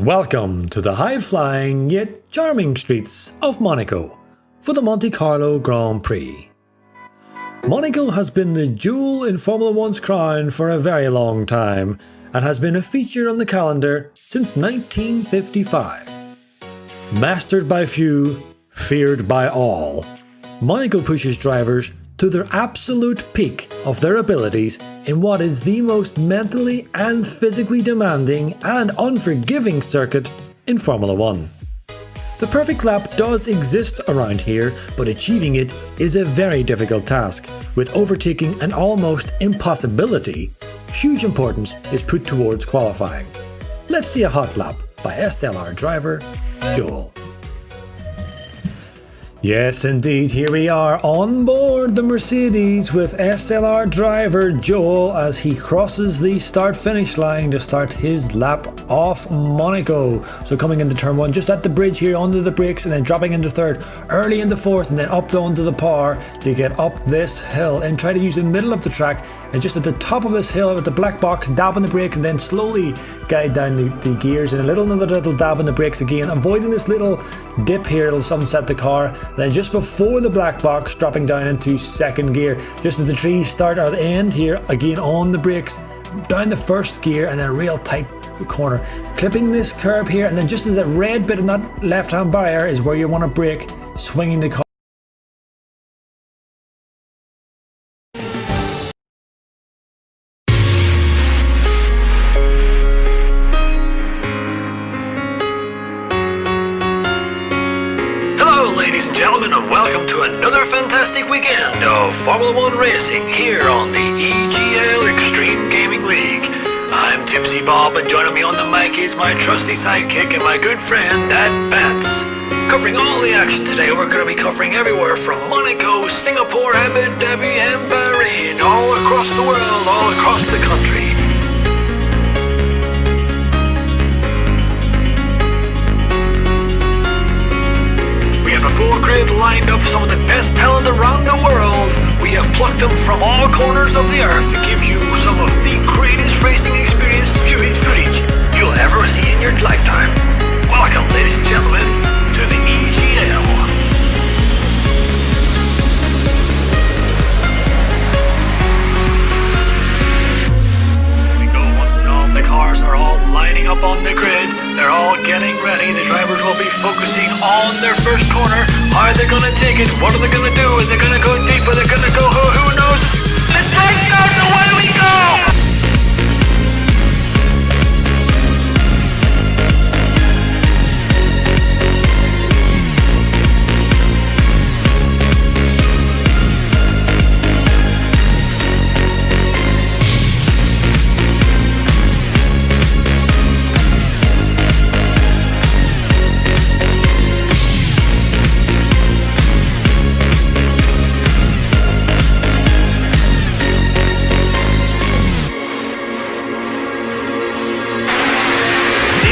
Welcome to the high-flying yet charming streets of Monaco for the Monte Carlo Grand Prix. Monaco has been the jewel in Formula One's crown for a very long time and has been a feature on the calendar since 1955. Mastered by few, feared by all, Monaco pushes drivers to their absolute peak of their abilities in what is the most mentally and physically demanding and unforgiving circuit in Formula One. The perfect lap does exist around here, but achieving it is a very difficult task. With overtaking an almost impossibility, huge importance is put towards qualifying. Let's see a hot lap by SLR driver Joel. Yes, indeed, here we are on board the Mercedes with SLR driver Joel as he crosses the start-finish line to start his lap off Monaco. So coming into turn one, just at the bridge here, onto the brakes, and then dropping into third, early in the fourth, and then up onto the par to get up this hill and try to use the middle of the track, and just at the top of this hill with the black box, dab on the brakes, and then slowly guide down the gears, and another little dab on the brakes again, avoiding this little dip here, it'll sunset the car. Then just before the black box, dropping down into second gear, just as the trees start at the end here, again on the brakes, down the first gear, and then a real tight corner, clipping this curb here, and then just as that red bit of that left hand barrier is where you want to brake, swinging the car. Ladies and gentlemen, and welcome to another fantastic weekend of Formula One racing here on the EGL Extreme Gaming League. I'm Tipsy Bob, and joining me on the mic is my trusty sidekick and my good friend, Dad Pants. Covering all the action today, we're going to be covering everywhere from Monaco, Singapore, Abu Dhabi, and Bahrain, all across the world, all across the country. A full grid lined up some of the best talent around the world. We have plucked them from all corners of the earth to give you some of the greatest racing experience viewing footage you'll ever see in your lifetime. Welcome, ladies and gentlemen, to the EGL. The cars are all lining up on the grid. They're all getting ready. The drivers will be focusing on their first corner. Are they going to take it? What are they going to do? Is it going to go deep? Are they going to go? Who knows? Let's take out and away we go!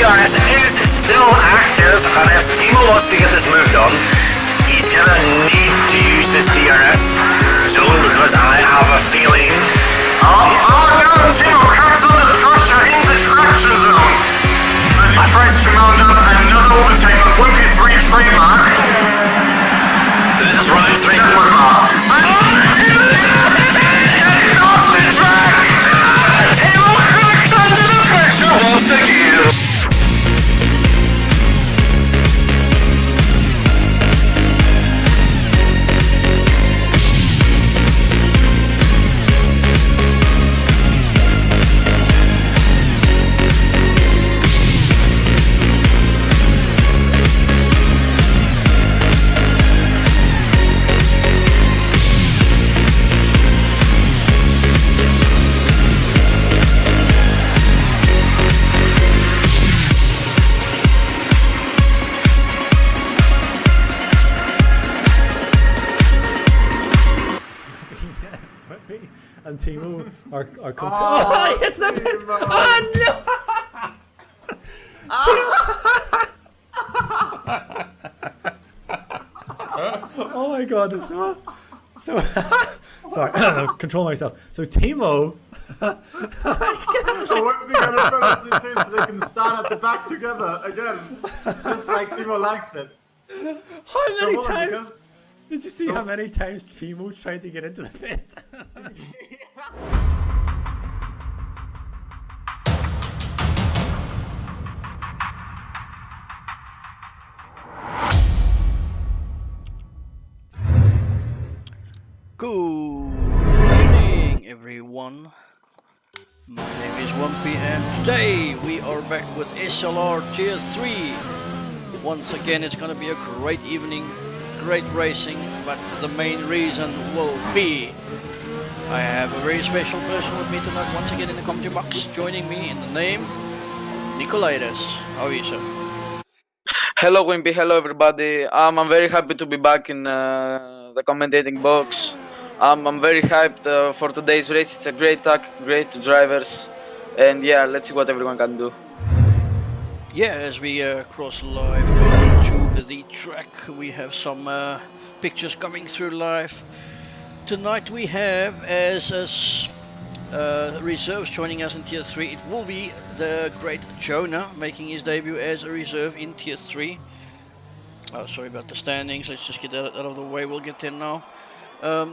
DRS is still active, and if Timo wants to get this moved on, he's gonna need to use this DRS zone, because I have a feeling... Oh no, Timo comes under the pressure in the traction zone. I press to mount up another overtake on 23 trademark. This is round 3. And Timo are oh, it's not pit. Oh no! Oh my god, it's so sorry, control myself. So Timo wouldn't be going to penalty too, so they can start at the back together again, just like Timo likes it. How many hold on, times? because- Did you see how many times Timo tried to get into the pit? Good evening, everyone. My name is 1P, and today we are back with SLR Tier 3. Once again, it's gonna be a great evening, great racing, but the main reason will be I have a very special person with me tonight, once again in the commentary box, joining me in the name, Nicolaitis. How are you, sir? Hello, Wimpy. Hello, everybody. I'm very happy to be back in the commentating box. I'm very hyped for today's race. It's a great track, great drivers, and yeah, let's see what everyone can do. Yeah, as we cross live go to the track, we have some pictures coming through live. Tonight we have as reserves joining us in Tier 3, it will be the great Jonah making his debut as a reserve in Tier 3. Oh, sorry about the standings, let's just get that out of the way, we'll get there now.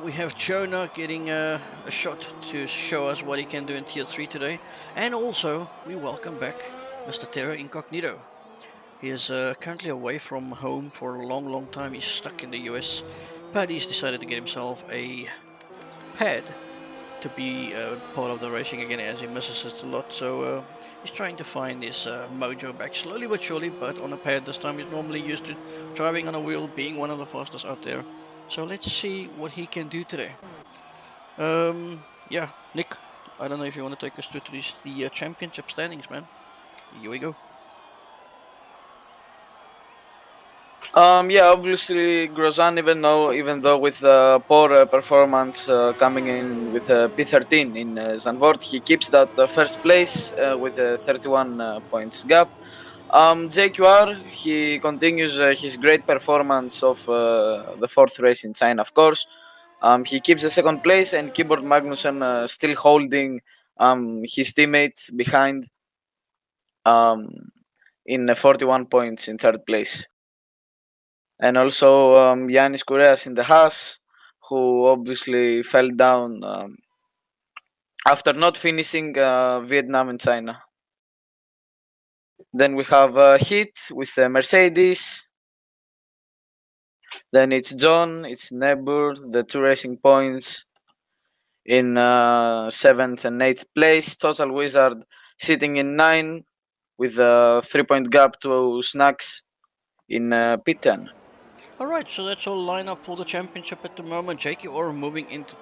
We have Jonah getting a shot to show us what he can do in Tier 3 today. And also, we welcome back Mr. Terra Incognito. He is currently away from home for a long time. He's stuck in the US. But he's decided to get himself a pad to be part of the racing again, as he misses it a lot. So he's trying to find his mojo back slowly but surely, but on a pad this time. He's normally used to driving on a wheel, being one of the fastest out there. So let's see what he can do today. Yeah, Nick, I don't know if you want to take us through to the championship standings, man. Here we go. Yeah, obviously Grosjean, even though with poor performance coming in with P13 in Zandvoort, he keeps that first place with a 31 points gap. JQR, he continues his great performance of the fourth race in China, of course. He keeps the second place, and Keyboard Magnussen still holding his teammate behind in 41 points in third place. And also Yanis Koureas in the Haas, who obviously fell down after not finishing Vietnam and China. Then we have Heat with Mercedes. Then it's John, it's Nebur, the two racing points in 7th and 8th place. Total Wizard sitting in 9 with a 3-point gap to Snacks in P10. Alright, so that's all line up for the championship at the moment. JQR moving into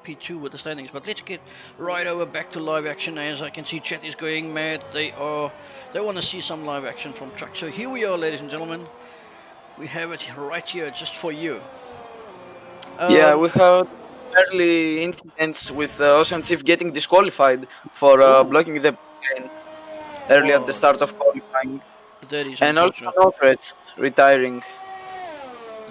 P2 with the standings, but let's get right over back to live action. As I can see, chat is going mad. They want to see some live action from track. So here we are, ladies and gentlemen. We have it right here just for you. Yeah, we had early incidents with Ocean Chief getting disqualified for blocking the lane early at the start of qualifying. That is And also unfortunate. Alfred's retiring.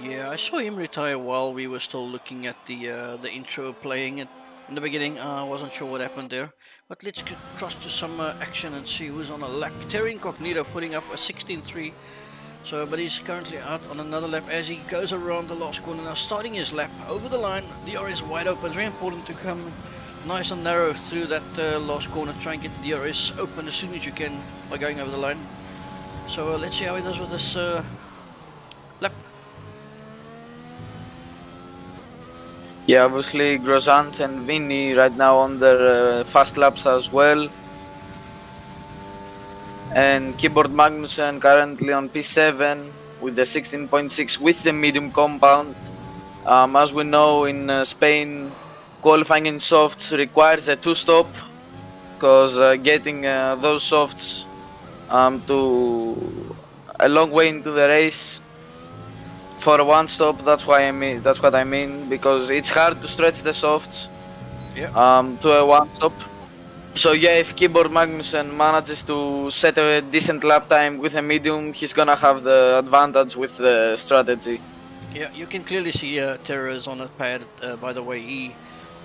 Yeah, I saw him retire while we were still looking at the intro playing it in the beginning. I wasn't sure what happened there, but let's get across to some action and see who's on a lap. Terry Incognito putting up a 16.3. So, but he's currently out on another lap as he goes around the last corner now, starting his lap over the line. The DRS wide open. It's very important to come nice and narrow through that last corner. Try and get the DRS open as soon as you can by going over the line. So let's see how he does with this lap. Yeah, obviously Grosjean and Vinny right now on their fast laps as well. And Keyboard Magnussen currently on P7 with the 16.6 with the medium compound. As we know, in Spain, qualifying in softs requires a 2-stop, because getting those softs to a long way into the race for a 1-stop, that's what I mean, because it's hard to stretch the softs to a 1-stop. So yeah, if Keyboard Magnussen manages to set a decent lap time with a medium, he's gonna have the advantage with the strategy. Yeah, you can clearly see Terra is on a pad. By the way, he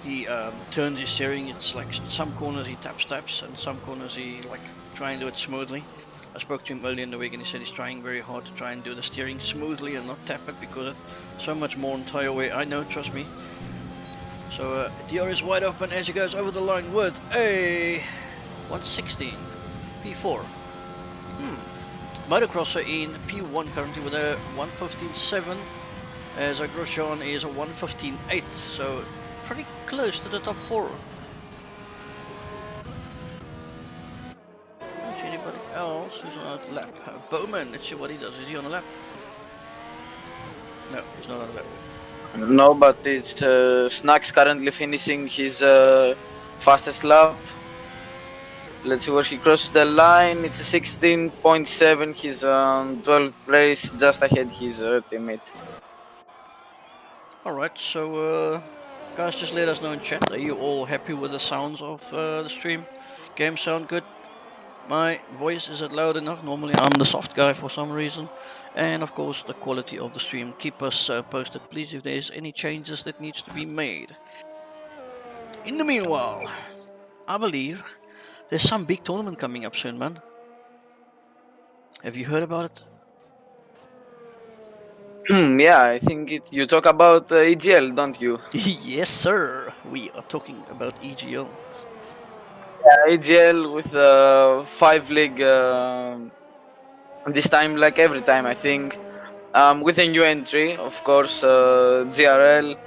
He turns his steering. It's like some corners he taps, and some corners he like try and do it smoothly. I spoke to him earlier in the week and he said he's trying very hard to try and do the steering smoothly and not tap it because it's so much more on tire wear. I know, trust me. So DR is wide open as he goes over the line with a 116 P4. Motocrosser in P1 currently with a 115.7, as Grosjean is a 115.8, so pretty close to the top four. Don't see anybody else who's on a lap. Bowman, let's see what he does. Is he on a lap? No, he's not on a lap. No, but it's Snacks currently finishing his fastest lap. Let's see where he crosses the line. It's a 16.7. He's on 12th place, just ahead his teammate. Alright, so guys, just let us know in chat. Are you all happy with the sounds of the stream? Games sound good? My voice, is it loud enough? Normally I'm the soft guy for some reason. And of course the quality of the stream. Keep us posted please if there's any changes that needs to be made. In the meanwhile, I believe there's some big tournament coming up soon, man. Have you heard about it? Yeah, I think you talk about EGL, don't you? Yes, sir. We are talking about EGL. Yeah, EGL with 5 league. This time, like every time, I think, with a new entry, of course, GRL.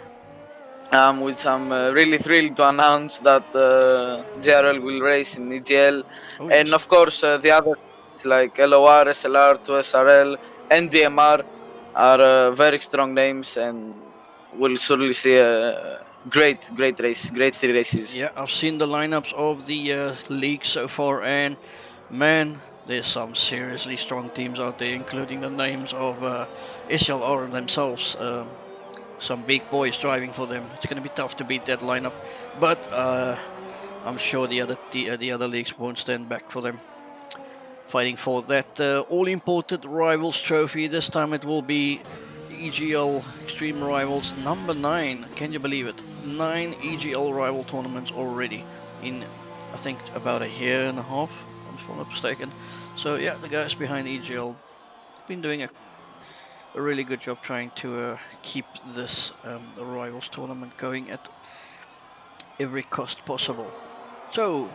With some really thrilled to announce that GRL will race in EGL, Oh, and yes. of course the other things like LOR, SLR, 2SRL, and DMR are very strong names, and we'll surely see a great race, great 3 races. Yeah, I've seen the lineups of the league so far, and man, there's some seriously strong teams out there, including the names of SLR themselves. Some big boys driving for them. It's going to be tough to beat that lineup, but I'm sure the other leagues won't stand back for them. Fighting for that all-important Rivals trophy. This time it will be EGL Extreme Rivals number 9. Can you believe it? 9 EGL rival tournaments already in, I think, about a year and a half, if I'm not mistaken. So yeah, the guys behind EGL have been doing a really good job trying to keep this the Rivals tournament going at every cost possible. So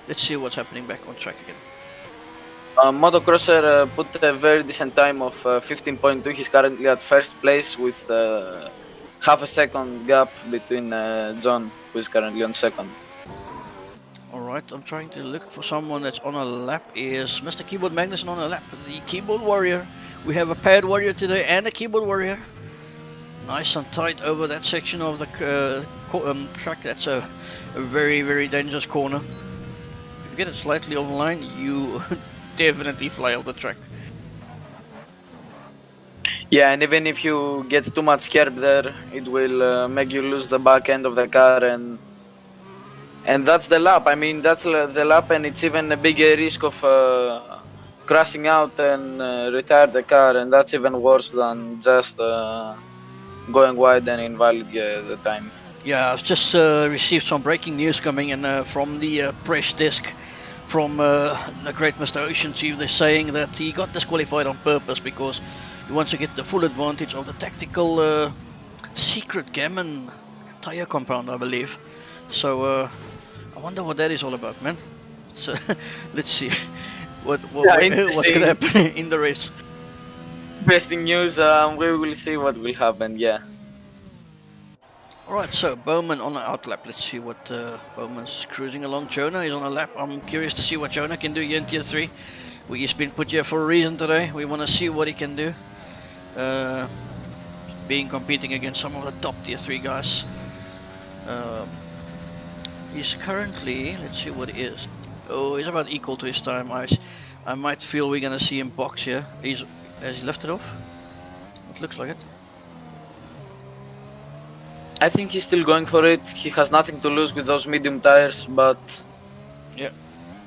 let's see what's happening back on track again. Motocrosser put a very decent time of 15.2. He's currently at first place with half a second gap between John, who is currently on second. Alright, I'm trying to look for someone that's on a lap. Is Mr. Keyboard Magnuson on a lap? The Keyboard Warrior. We have a pad warrior today and a keyboard warrior. Nice and tight over that section of the track. That's a very dangerous corner. If you get it slightly over the line, you definitely fly off the track. Yeah, and even if you get too much curb there, it will make you lose the back end of the car, and that's the lap. I mean, that's the lap, and it's even a bigger risk of crashing out and retire the car, and that's even worse than just going wide and invalid the time. Yeah, I've just received some breaking news coming in from the press desk from the great Mr. Ocean Chief. They're saying that he got disqualified on purpose because he wants to get the full advantage of the tactical secret Gammon tire compound, I believe. So I wonder what that is all about, man. So let's see what's going to happen in the race. Interesting news. We will see what will happen. Yeah. Alright, so Bowman on the outlap. Let's see what Bowman's cruising along. Jonah is on a lap. I'm curious to see what Jonah can do here in Tier 3. He's been put here for a reason today. We want to see what he can do. Competing against some of the top Tier 3 guys. He's currently, let's see what he is. Oh, he's about equal to his time. I might feel we're going to see him box here. Has he left it off? It looks like it. I think he's still going for it. He has nothing to lose with those medium tires, but yeah,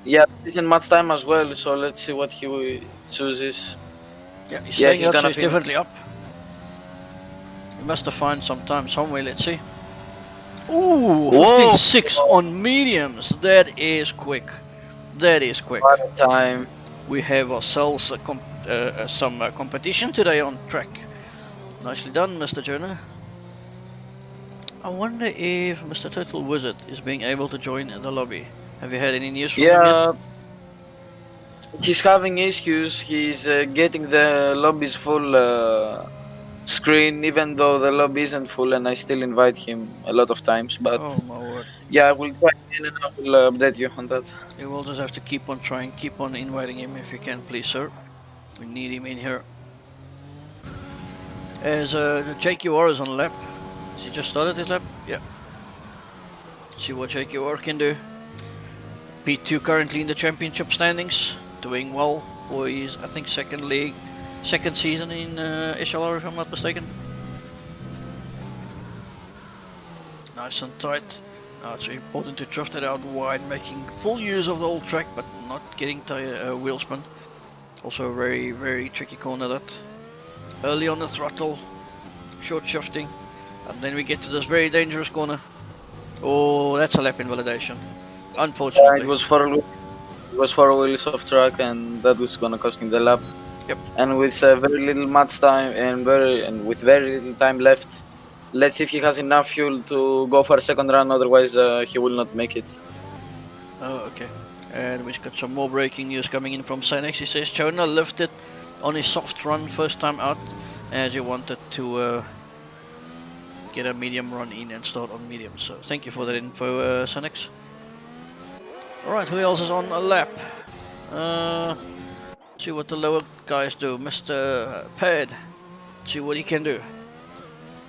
there isn't much time as well. So let's see what he chooses. Yeah, he's staying up, so he's definitely up. He must have found some time somewhere. Let's see. Ooh, Whoa. 15.6 on mediums. That is quick. That is quick. What a time. We have ourselves some competition today on track. Nicely done, Mr. Jonah. I wonder if Mr. Total Wizard is being able to join the lobby. Have you had any news from him yet? Yeah, he's having issues. He's getting the lobby's full screen, even though the lobby isn't full, and I still invite him a lot of times. But Oh my word. yeah, I will try again and I will update you on that. You will just have to keep on trying, keep on inviting him if you can, please, sir. We need him in here. As JQR is on the lap. Has he just started his lap? Yeah. See what JQR can do. P2 currently in the championship standings, doing well for his, I think, second season in SLR, if I'm not mistaken. Nice and tight. Now it's important to draft it out wide, making full use of the whole track, but not getting wheel spin. Also a very, very tricky corner that. Early on the throttle, short shifting, and then we get to this very dangerous corner. Oh, that's a lap invalidation. Unfortunately. It was four wheels off track, and that was gonna cost him the lap. Yep. And with very little match time and with very little time left, let's see if he has enough fuel to go for a second run. Otherwise, he will not make it. Oh, okay. And we've got some more breaking news coming in from Sinex. He says Jonah lifted on his soft run first time out, as he wanted to get a medium run in and start on medium. So thank you for that info, Sinex. Alright, who else is on a lap? See what the lower guys do. Mr. Pad. See what he can do.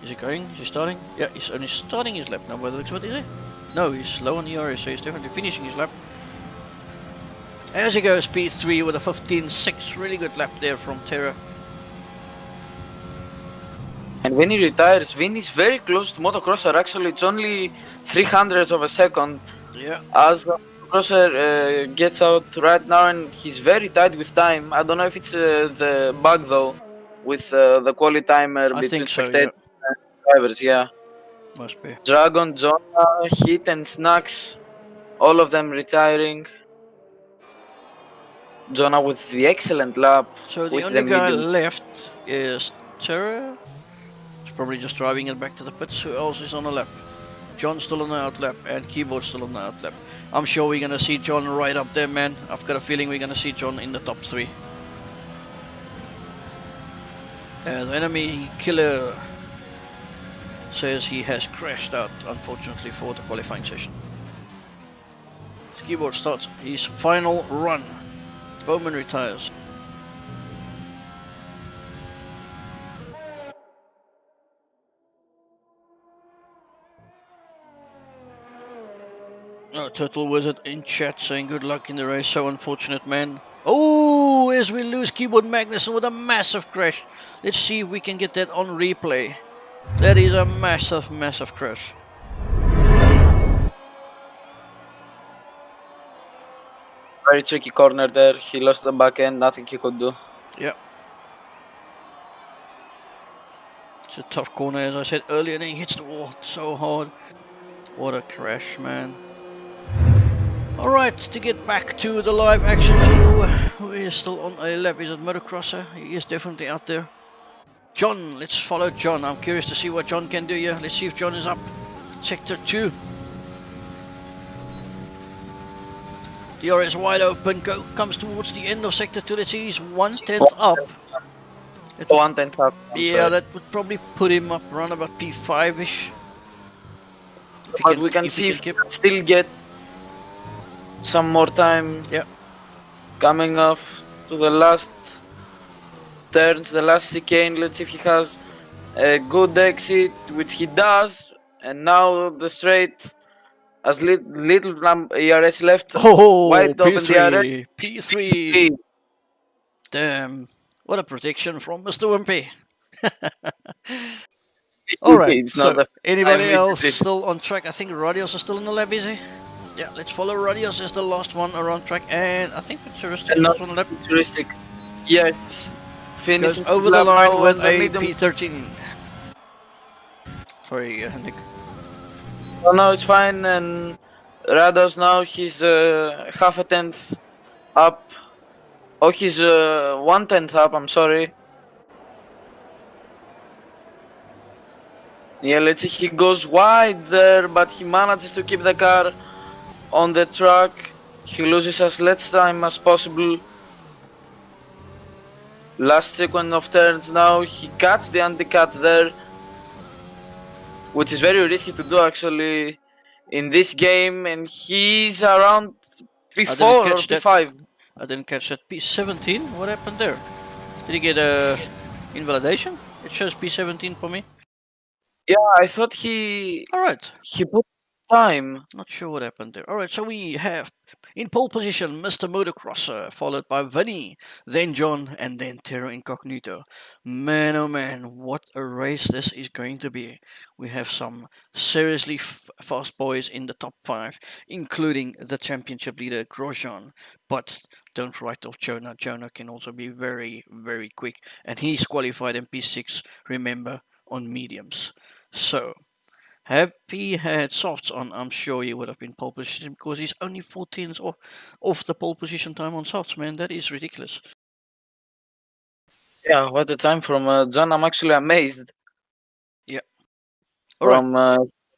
Is he going? Is he starting? Yeah, he's only starting his lap now by the looks of it, is he? No, he's slow on the ERS, so he's definitely finishing his lap. As he goes, P3 with a 15.6. Really good lap there from Terra. And when he retires, Vin is very close to Motocrosser. Actually, it's only 300ths of a second. Yeah. As Motocrosser gets out right now, and he's very tight with time. I don't know if it's the bug though, with the quality timer I between think so, spectators and drivers. Yeah. Must be. Dragon, Jonah, Hit, and Snacks, all of them retiring. Jonah with the excellent lap. So the with only guy medium. left is Terra. He's probably just driving it back to the pits. Who else is on the lap? John's still on the out lap and Keyboard's still on the out lap. I'm sure we're gonna see John right up there, man. I've got a feeling we're gonna see John in the top 3. The enemy killer says he has crashed out, unfortunately, for the qualifying session. Keyboard starts his final run. Bowman retires. Oh, Total Wizard in chat saying good luck in the race. So unfortunate, man. Oh, as we lose Keyboard Magnussen with a massive crash. Let's see if we can get that on replay. That is a massive, massive crash. Very tricky corner there. He lost the back end. Nothing he could do. Yeah. It's a tough corner, as I said earlier, and he hits the wall so hard. What a crash, man. Alright, to get back to the live action, who is still on a lap. Is it Motocrosser? He is definitely out there. John, let's follow John. I'm curious to see what John can do here. Let's see if John is up. Sector 2. The RS wide open, comes towards the end of Sector 2. Let's see, he's 1/10 up. 1/10 up. Yeah, that would probably put him up around about P5-ish. But we can see if he can still get some more time. Yeah. Coming off to the last turns, the last chicane. Let's see if he has a good exit, which he does. And now the straight, as little ERS left. Oh, wide open the P3, ERS. P3. Damn, what a prediction from Mr. Wimpy. Alright, It's so not a- anybody I'm else with it. still on track? I think Radios is still in the lab, is he? Yeah, let's follow Radios as the last one around track, and I think Futuristic is Not also on the lap. futuristic. Yes. Goes Finishing over the lap line now with on the a medium. P13. Sorry, Nick. Oh no, it's fine. And Rados now he's half a tenth up. Oh, he's 1/10 up. I'm sorry. Yeah, let's see. He goes wide there, but he manages to keep the car on the track. He loses as less time as possible. Last sequence of turns now. He cuts the undercut there, which is very risky to do actually in this game. And he's around P4 or P5. I didn't catch that. P17? What happened there? Did he get a invalidation? It shows P17 for me. Yeah, I thought he Alright. put time. Not sure what happened there. Alright, so we have in pole position Mr. Motocrosser, followed by Vinny, then John, and then Terra Incognito. Man oh man, what a race this is going to be. We have some seriously fast boys in the top 5, including the championship leader Grosjean. But don't write off Jonah. Jonah can also be very, very quick. And he's qualified in P6, remember, on mediums. So, have he had softs on, I'm sure he would have been pole position because he's only 14 off the pole position time on softs, man. That is ridiculous. Yeah, what a time from John. I'm actually amazed. Yeah. From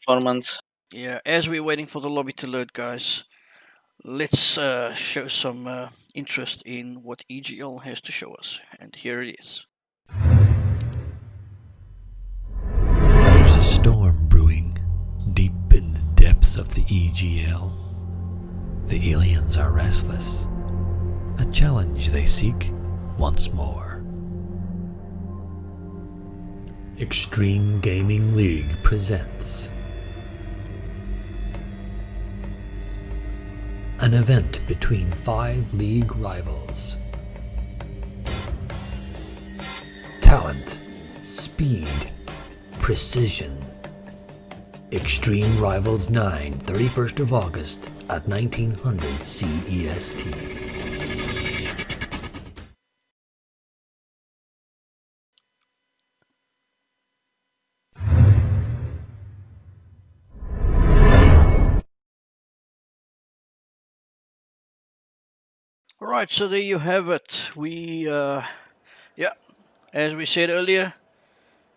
performance. Yeah, as we're waiting for the lobby to load, guys, let's show some interest in what EGL has to show us. And here it is. There's a storm brewing deep in the depths of the EGL. The aliens are restless. A challenge they seek once more. Extreme Gaming League presents an event between 5 league rivals. Talent, speed, precision. Extreme Rivals 9, 31st of August at 1900 CEST. Right, so there you have it. We, yeah, as we said earlier,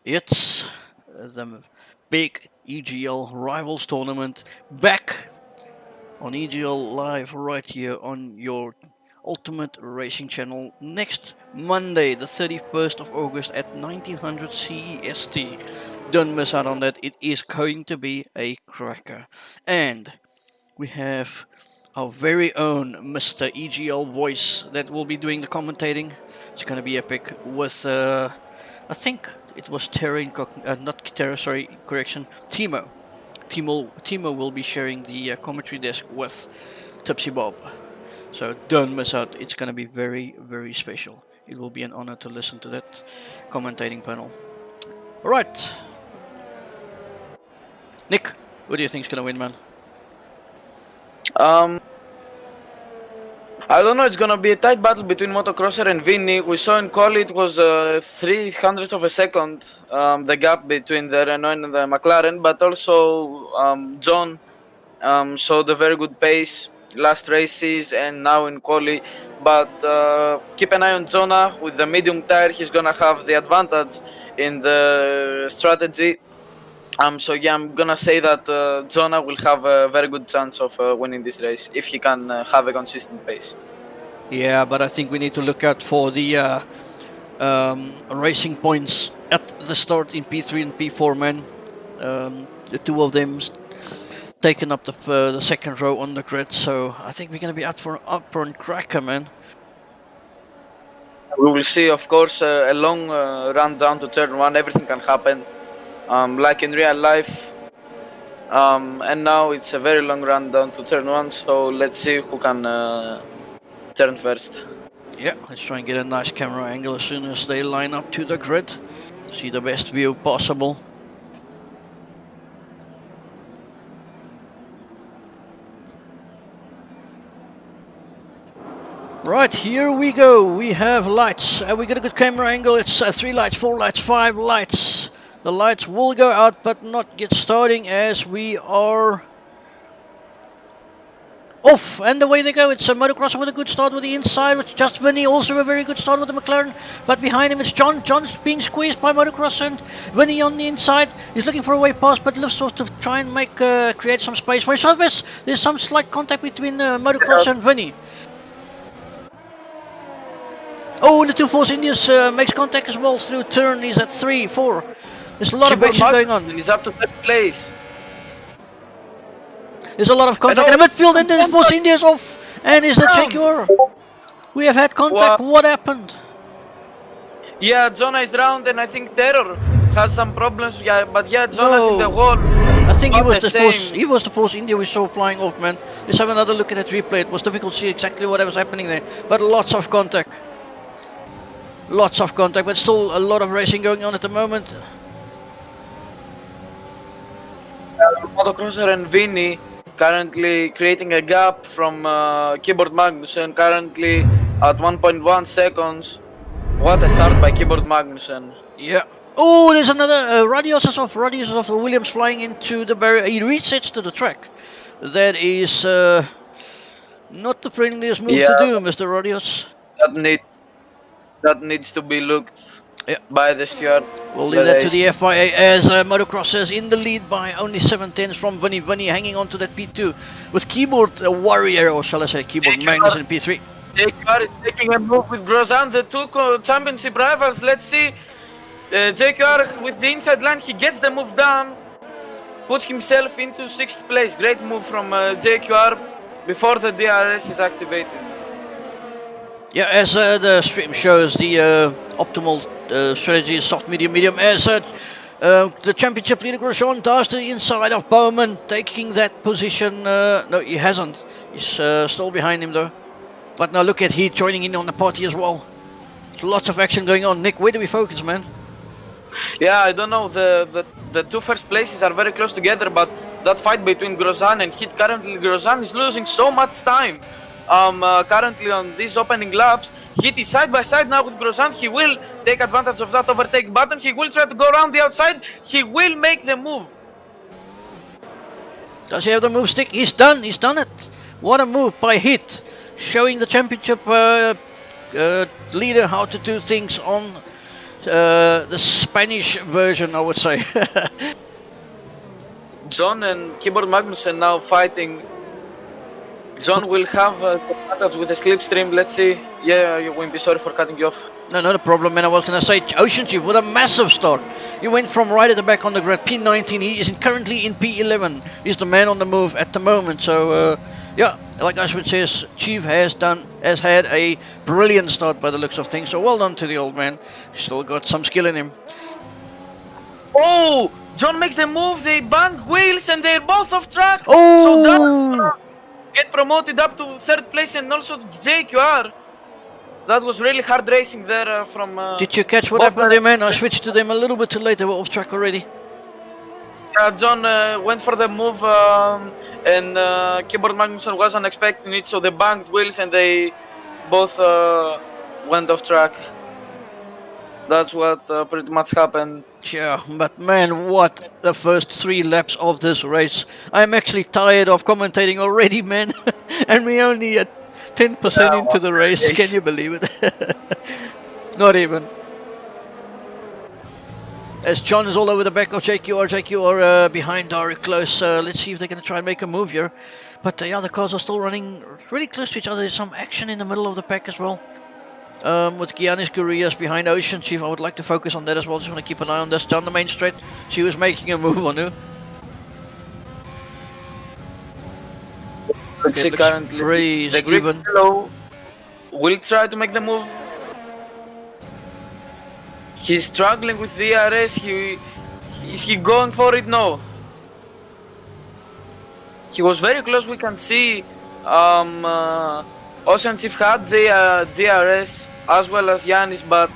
it's the big EGL Rivals Tournament back on EGL Live right here on your Ultimate Racing channel next Monday, the 31st of August at 1900 CEST. Don't miss out on that. It is going to be a cracker. And we have our very own Mr. EGL voice that will be doing the commentating. It's going to be epic with, I think it was not Terra, sorry, correction, Timo. Timo will be sharing the commentary desk with Tipsy Bob. So don't miss out. It's going to be very, very special. It will be an honor to listen to that commentating panel. Alright. Nick, who do you think is going to win, man? I don't know, it's gonna be a tight battle between Motocrosser and Vinny. We saw in quali it was 0.03 of a second, the gap between the Renault and the McLaren, but also John showed a very good pace last races and now in quali. But keep an eye on Jonah. With the medium tire, he's gonna have the advantage in the strategy. So yeah, I'm gonna say that Jonah will have a very good chance of winning this race if he can have a consistent pace. Yeah, but I think we need to look out for the racing points at the start in P3 and P4, man. The two of them taking up the second row on the grid, so I think we're gonna be out for an upfront cracker, man. We will see, of course, a long run down to turn 1. Everything can happen. Like in real life, and now it's a very long run down to turn 1, so let's see who can turn first. Yeah, let's try and get a nice camera angle as soon as they line up to the grid. See the best view possible. Right, here we go. We have lights. We got a good camera angle. It's 3 lights, 4 lights, 5 lights. The lights will go out, but not yet starting as we are off. And away they go. It's a motocrosser with a good start with the inside, which just Vinny, also a very good start with the McLaren. But behind him it's John. John's being squeezed by motocrosser, and Vinny on the inside. He's looking for a way past, but lifts off to try and create some space for himself. There's some slight contact between motocrosser and Vinny. Oh, and the two Force Indians makes contact as well through turn. He's at 3, 4. There's a lot of action going on. He's up to third place. There's a lot of contact in the midfield, and then Force India's off. And is that Jaguar? We have had contact. What happened? Yeah, Jonah is round, and I think Terror has some problems. Yeah, but yeah, Jonah's in the wall. I think he Not was the the Force. same. He was the Force India we saw flying off, man. Let's have another look at that replay. It was difficult to see exactly what was happening there, but lots of contact. Lots of contact, but still a lot of racing going on at the moment. Motocrosser and Vinny currently creating a gap from Keyboard Magnussen, currently at 1.1 seconds. What a start by Keyboard Magnussen. Yeah. Oh, there's another. Radios is off. Radios is off. Williams flying into the barrier. He resets to the track. That is not the friendliest move to do, Mr. Radios. That needs to be looked by the steward. We'll leave that to the FIA as motocrossers in the lead by only 7/10 from Vinny. Vinny hanging on to that P2 with Keyboard Warrior, or shall I say Keyboard Magnus in P3. JQR is taking a move with Grosjean, the two championship rivals. Let's see. JQR with the inside line, he gets the move done, puts himself into 6th place. Great move from JQR before the DRS is activated. Yeah, as the stream shows, the optimal strategy is soft, medium, medium. As the championship leader Grosjean dives to the inside of Bowman, taking that position. No, he hasn't. He's still behind him though. But now look at Heat joining in on the party as well. Lots of action going on. Nick, where do we focus, man? Yeah, I don't know. The two first places are very close together, but that fight between Grosjean and Heat, currently Grosjean is losing so much time. Currently on these opening laps, Heat is side by side now with Grosjean. He will take advantage of that overtake button. He will try to go around the outside. He will make the move. Does he have the move stick? He's done. He's done it. What a move by Heat, showing the championship leader how to do things on the Spanish version, I would say. John and Keyboard Magnussen now fighting. John will have advantage with the slipstream. Let's see. Yeah, you won't be sorry for cutting you off. No, not a problem, man. I was going to say Ocean Chief with a massive start. He went from right at the back on the grid, P19. He is currently in P11. He's the man on the move at the moment. So, yeah, like Ashwin says, Chief has had a brilliant start by the looks of things. So well done to the old man. Still got some skill in him. Oh, John makes the move. They bang wheels and they're both off track. Oh! So that get promoted up to 3rd place, and also JQR. That was really hard racing there from... Did you catch what happened there, man? I switched to them a little bit too late. They were off track already. John went for the move and Keyboard Magnussen wasn't expecting it, so they banged wheels and they both went off track. That's what pretty much happened. Yeah, but man, what the first 3 laps of this race. I'm actually tired of commentating already, man. And we only at 10% into the race. Can you believe it? Not even. As John is all over the back of JQR. JQR behind Dari close. Let's see if they're going to try and make a move here. But the other cars are still running really close to each other. There's some action in the middle of the pack as well. With Giannis Gurrias behind Ocean Chief, I would like to focus on that as well. Just want to keep an eye on this. Down the main straight, she was making a move on her. Let's see currently the grip below will try to make the move. He's struggling with the DRS. Is he going for it? No. He was very close. We can see Ocean Chief had the DRS as well as Yannis, but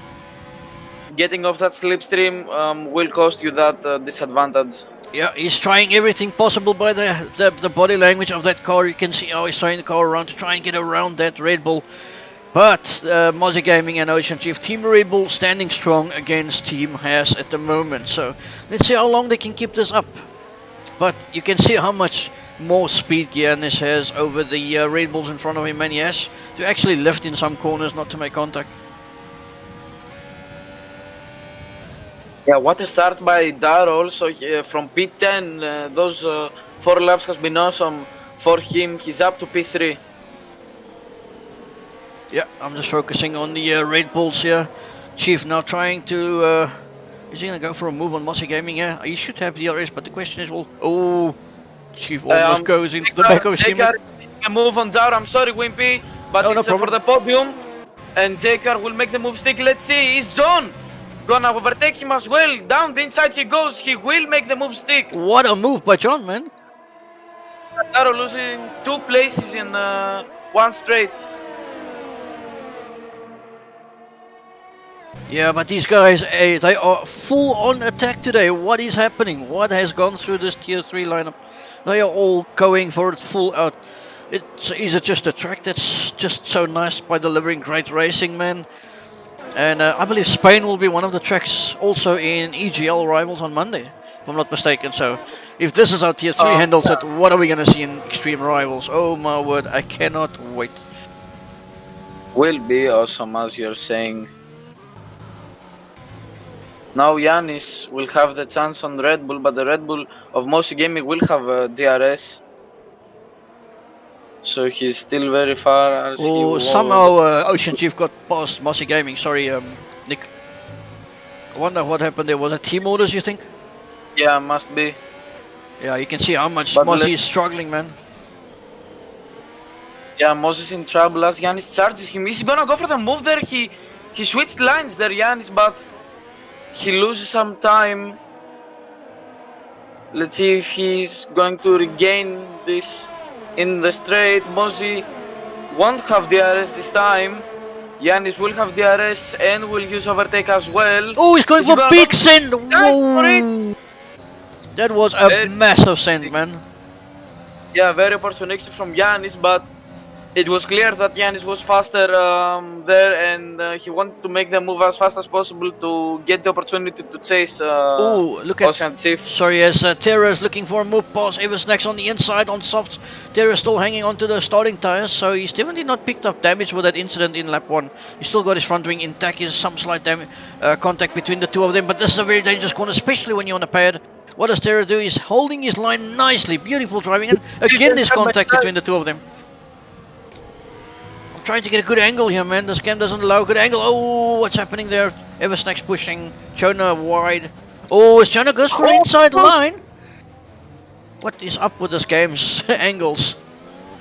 getting off that slipstream will cost you that disadvantage. Yeah, he's trying everything possible by the body language of that car. You can see how he's trying the car around to try and get around that Red Bull. But Mozzie Gaming and Ocean Chief, Team Red Bull standing strong against Team Haas at the moment. So let's see how long they can keep this up. But you can see how much more speed Giannis has over the Red Bulls in front of him, and he has to actually lift in some corners not to make contact. Yeah, what a start by Daro also from P10. Those 4 laps has been awesome for him. He's up to P3. Yeah, I'm just focusing on the Red Bulls here. Chief now trying to... is he going to go for a move on Mozzie Gaming here? He should have DRS, but the question is, well... Oh, Chief almost goes into the back of his team. A move on Daro. I'm sorry, Wimpy, but Oh, it's no for the podium. And J-Car will make the move stick. Let's see, is John gonna overtake him as well? Down the inside he goes. He will make the move stick. What a move by John, man. Daro losing 2 places in one straight. Yeah, but these guys, they are full on attack today. What is happening? What has gone through this tier 3 lineup? They are all going for it full out. Is it just a track that's just so nice by delivering great racing, man? And I believe Spain will be one of the tracks also in EGL Rivals on Monday, if I'm not mistaken. So if this is how tier 3 handles it, what are we going to see in Extreme Rivals? Oh my word, I cannot wait. Will be awesome, as you're saying. Now Yanis will have the chance on Red Bull, but the Red Bull of Mozzie Gaming will have DRS. So he's still very far. As Oh, somehow Ocean Chief got past Mozzie Gaming. Sorry, Nick. I wonder what happened there. Was it team orders, you think? Yeah, must be. Yeah, you can see how much But Mozzie is struggling, man. Yeah, Mozie's in trouble as Yanis charges him. He's gonna go for the move there. He switched lines there, Yanis, but he loses some time. Let's see if he's going to regain this in the straight. Mozzie won't have DRS this time. Yanis will have DRS and will use overtake as well. Oh, he's going for big send! For it. Whoa! That was a massive send, man. Yeah, very opportunistic from Yanis, but it was clear that Yanis was faster there, and he wanted to make the move as fast as possible to get the opportunity to chase Oh, look at... Ocean Chief. Sorry, as Terra is looking for a move pass. Eversnack's on the inside on softs. Terra still hanging onto the starting tires, so he's definitely not picked up damage with that incident in lap 1. He's still got his front wing intact. There's some slight contact between the two of them, but this is a very dangerous corner, especially when you're on a pad. What does Terra do? He's holding his line nicely. Beautiful driving, and again there's contact between the two of them. Trying to get a good angle here, man. This game doesn't allow a good angle. Oh, what's happening there? Eversnack's pushing. Chona wide. Oh, as Chona goes for inside line. What is up with this game's angles?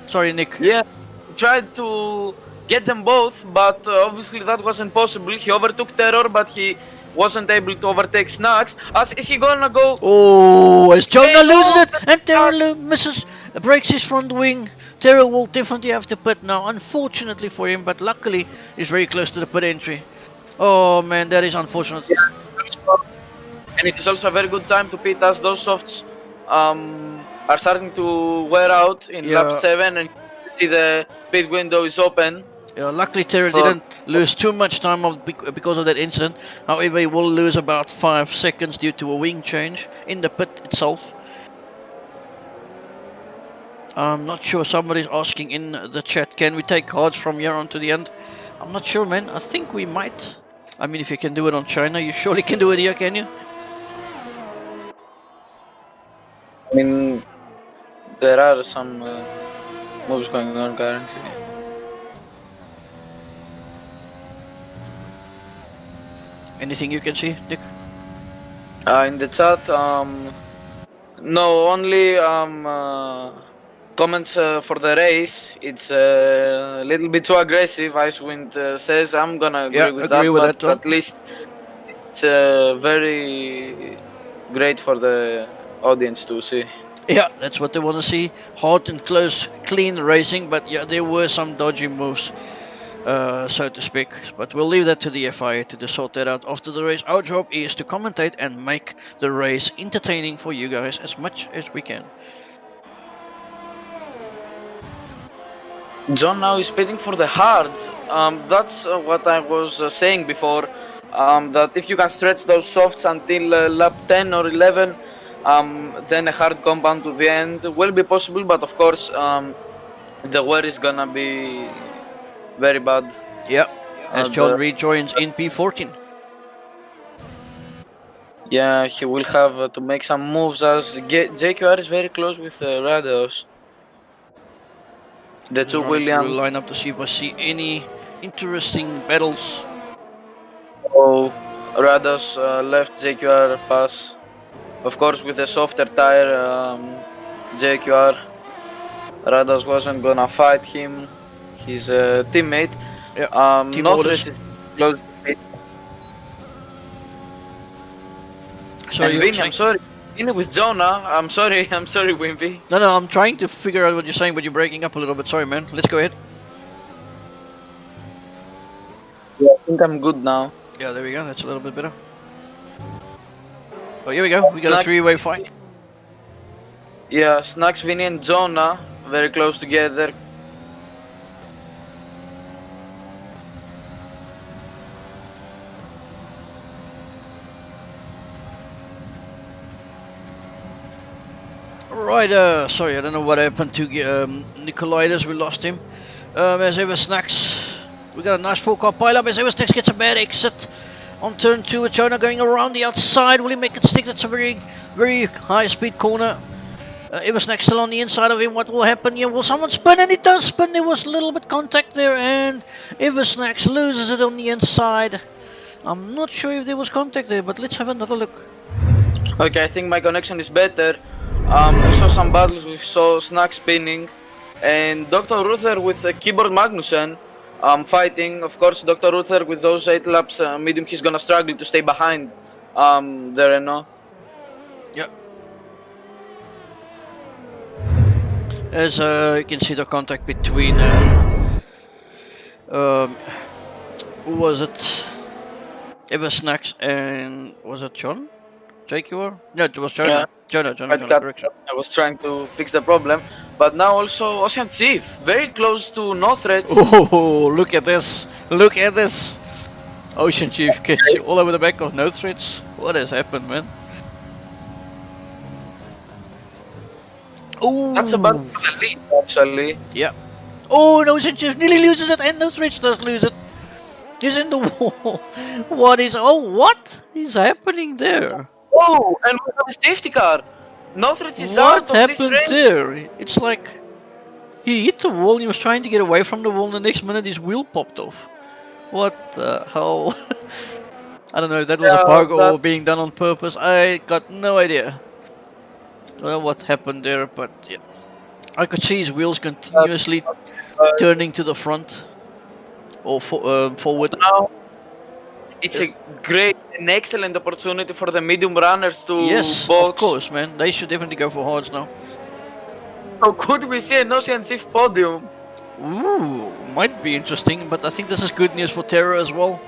Sorry, Nick. Yeah, he tried to get them both, but obviously that wasn't possible. He overtook Terror, but he wasn't able to overtake Snacks. As is he gonna go? Oh, as Chona loses it, and Terra misses, breaks his front wing. Terra will definitely have to pit now, unfortunately for him, but luckily he's very close to the pit entry. Oh man, that is unfortunate. And it is also a very good time to pit as those softs are starting to wear out in lap 7, and you see the pit window is open. Yeah, luckily Terra didn't lose too much time because of that incident. However, he will lose about 5 seconds due to a wing change in the pit itself. I'm not sure, somebody's asking in the chat, can we take cards from here on to the end? I'm not sure, man. I think we might. I mean, if you can do it on China, you surely can do it here, can you? I mean, there are some moves going on currently. Anything you can see, Nick? In the chat, no, only comments for the race. It's a little bit too aggressive, Icewind says. I'm gonna agree with that, but at least it's very great for the audience to see. Yeah, that's what they want to see. Hard and close, clean racing, but yeah, there were some dodgy moves, so to speak. But we'll leave that to the FIA to sort that out after the race. Our job is to commentate and make the race entertaining for you guys as much as we can. John now is speeding for the hard. That's what I was saying before. That if you can stretch those softs until lap 10 or 11, then a hard compound to the end will be possible. But of course, the wear is gonna be very bad. Yeah, as John the- rejoins in P14. Yeah, he will have to make some moves as JQR is very close with Rados. The two Running through the Williams. lineup to see if I see any interesting battles. Oh, Rados left JQR pass. Of course, with a softer tire, JQR. Rados wasn't gonna fight him. His teammate. Yeah, team Northridge orders. is close. Sorry, And you were Vinny, saying- I'm sorry. Vinny with Jonah. I'm sorry, Wimpy. No, I'm trying to figure out what you're saying, but you're breaking up a little bit. Sorry, man. Let's go ahead. Yeah, I think I'm good now. Yeah, there we go. That's a little bit better. Oh, here we go. We got a Snack. three-way fight. Yeah, Snacks, Vinny, and Jonah very close together. Right, sorry, I don't know what happened to Nicolaitis. We lost him. As ever, Snacks. We got a nice four-car pile-up. As ever, Snacks gets a bad exit on turn 2 with Jonah going around the outside. Will he make it stick? That's a very, very high-speed corner. Eversnack still on the inside of him. What will happen here? Will someone spin? And it does spin. There was a little bit contact there, and Eversnacks loses it on the inside. I'm not sure if there was contact there, but let's have another look. Okay, I think my connection is better. We saw some battles. We saw Snack spinning, and Dr. Ruther with Keyboard Magnussen fighting. Of course, Dr. Ruther with those 8 laps medium, he's gonna struggle to stay behind the Renault. Yep. As you can see the contact between who was it? Eversnacks and was it John? JQR? No, it was Jonah. Yeah. Jonah, Right cut. correction. I was trying to fix the problem, but now also Ocean Chief, very close to Northridge. Oh, look at this! Look at this! Ocean Chief gets you all over the back of Northridge. What has happened, man? Oh, That's about the lead, actually. yeah. Oh, no, Ocean Chief nearly loses it, and Northridge does lose it. He's in the wall. What is? Oh, what is happening there? Oh, and we have a safety car. Northridge is What out of this happened race. there? It's like he hit the wall. He was trying to get away from the wall, and the next minute his wheel popped off. What the hell? I don't know if that was a Yeah, bug or that- being done on purpose. I got no idea. What happened there, but yeah, I could see his wheels continuously turning to the front or forward. Now, it's a great and excellent opportunity for the medium runners to Yes, box. of course, man. They should definitely go for hards now. So could we see an Ocean Chief podium? Ooh, might be interesting, but I think this is good news for Terra as well.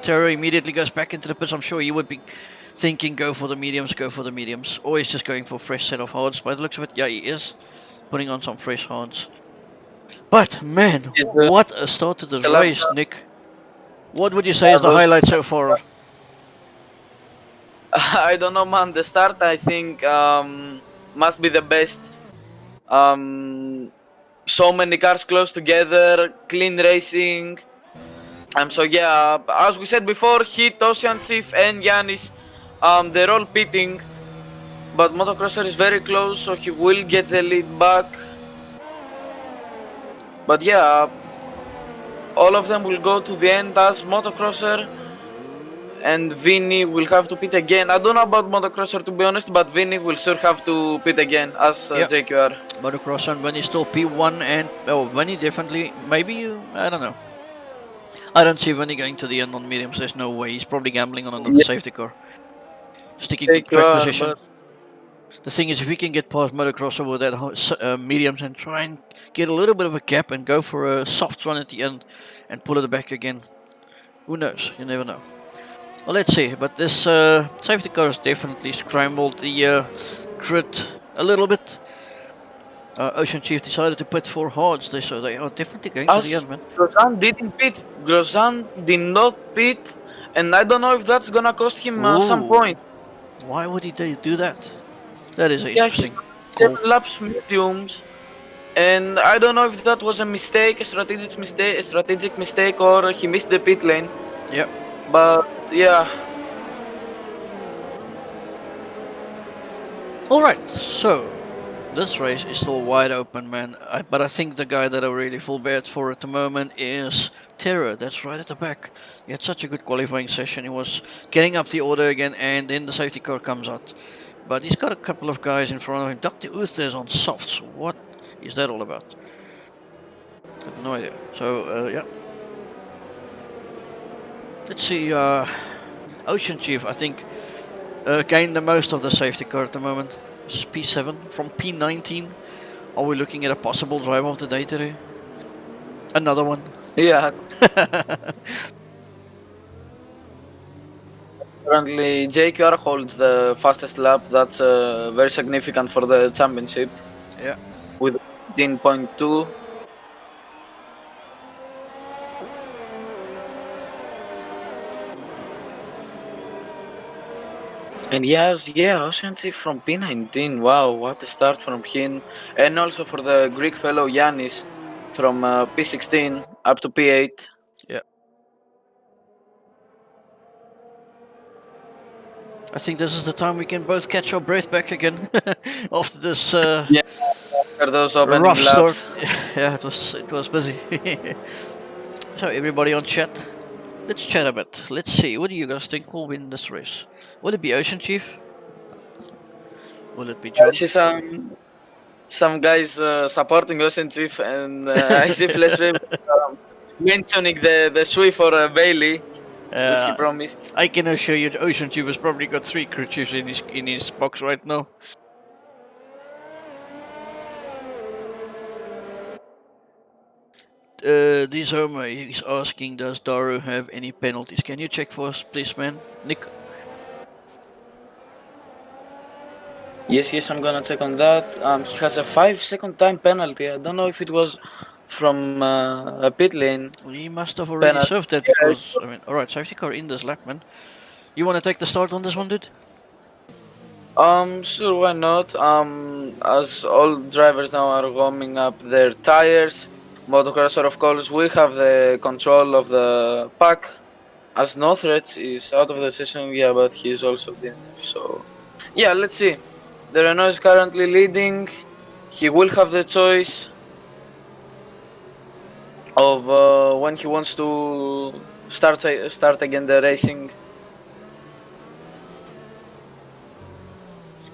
Terra immediately goes back into the pits. I'm sure he would be thinking, go for the mediums. Or he's just going for a fresh set of hards. By the looks of it, yeah, he is putting on some fresh hards. But, man, Is the- what a start to the the lap- race, Nick. What would you say is the those- highlight so far? I don't know, man. The start, I think, must be the best. So many cars close together, clean racing. So yeah, as we said before, Heat, Ocean Chief, and Yanis, they're all pitting. But Motocrosser is very close, so he will get the lead back. But yeah, all of them will go to the end as Motocrosser. And Vinny will have to pit again. I don't know about Motocrosser, to be honest, but Vinny will sure have to pit again as Yep. JQR. Motocross and Vinny still P1 and... Oh, Vinny definitely... Maybe... I don't know. I don't see Vinny going to the end on mediums. There's no way. He's probably gambling on another safety car. Sticking to track JQR, position. but- The thing is, if he can get past Motocrosser with that mediums and try and get a little bit of a gap and go for a soft run at the end and pull it back again, who knows? You never know. Well, let's see. But this safety car has definitely scrambled the grid a little bit. Ocean Chief decided to pit for hards, so they are definitely going to the As end, man. Grosjean didn't pit, Grosjean did not pit, and I don't know if that's gonna cost him some Ooh. point. Why would he do that? That is Yeah, he's interesting. Cool. 7 laps mediums, and I don't know if that was a mistake, a strategic mistake, or he missed the pit lane. Yep. But yeah, Alright, so this race is still wide open, man. But I think the guy that I really feel bad for at the moment is Terror. That's right at the back. He had such a good qualifying session. He was getting up the order again, and then the safety car comes out. But he's got a couple of guys in front of him. Dr. Uther is on softs. What is that all about? I have no idea. So, yeah. Let's see. Ocean Chief, I think, gained the most of the safety car at the moment. It's P7 from P19. Are we looking at a possible driver of the day today? Another one. yeah. Currently, JQR holds the fastest lap. That's very significant for the championship. Yeah. With 15.2. And yes, yeah, Ocean Chief from P19. Wow, what a start from him. And also for the Greek fellow Yannis from P16 up to P8. Yeah. I think this is the time we can both catch our breath back again after this Yeah, after those opening rough laps. start. Yeah, it was busy. So everybody on chat, let's chat a bit. Let's see, what do you guys think will win this race? Will it be Ocean Chief? Will it be John? I see some guys supporting Ocean Chief, and I see Livestream mentioning the Swift for Bailey, which he promised. I can assure you, the Ocean Chief has probably got 3 crew chiefs in his box right now. This Homer is asking, does Daru have any penalties? Can you check for us, please, man? Nick? Yes, I'm gonna check on that. He has a 5-second time penalty. I don't know if it was from a pit lane. He must have already Penalty. served that because, I mean, alright, safety car in this lap, man. You want to take the start on this one, dude? Sure, why not? As all drivers now are warming up their tires, Motocrosser, of course, we have the control of the pack. As No Threats is out of the session, yeah, but he is also DNF, so... Yeah, let's see. The Renault is currently leading. He will have the choice of when he wants to start again the racing.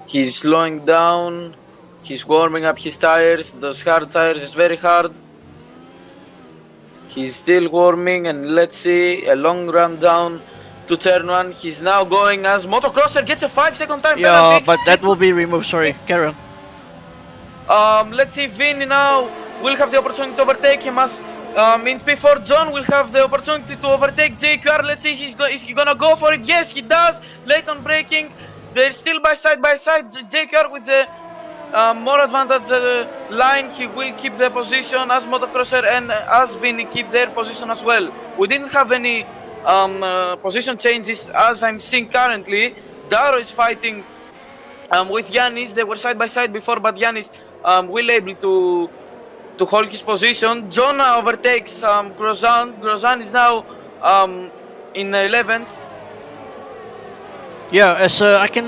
He's slowing down. He's warming up his tires. Those hard tires is very hard. He's still warming, and let's see, a long run down to turn 1. He's now going as Motocrosser gets a 5-second time Yeah, penalty. but that will be removed, sorry. Carry on. Let's see, Vinny now will have the opportunity to overtake him as in P4 John will have the opportunity to overtake JQR. Let's see, is he gonna go for it? Yes, he does. Late on braking. They're still by side. JQR with the more advantage line. He will keep the position as Motocrosser and as Vinny keep their position as well. We didn't have any position changes as I'm seeing currently. Daro is fighting with Yannis. They were side by side before, but Yannis will able to hold his position. Jonah overtakes Grosjean. Grosjean is now in 11th. Yeah, as I can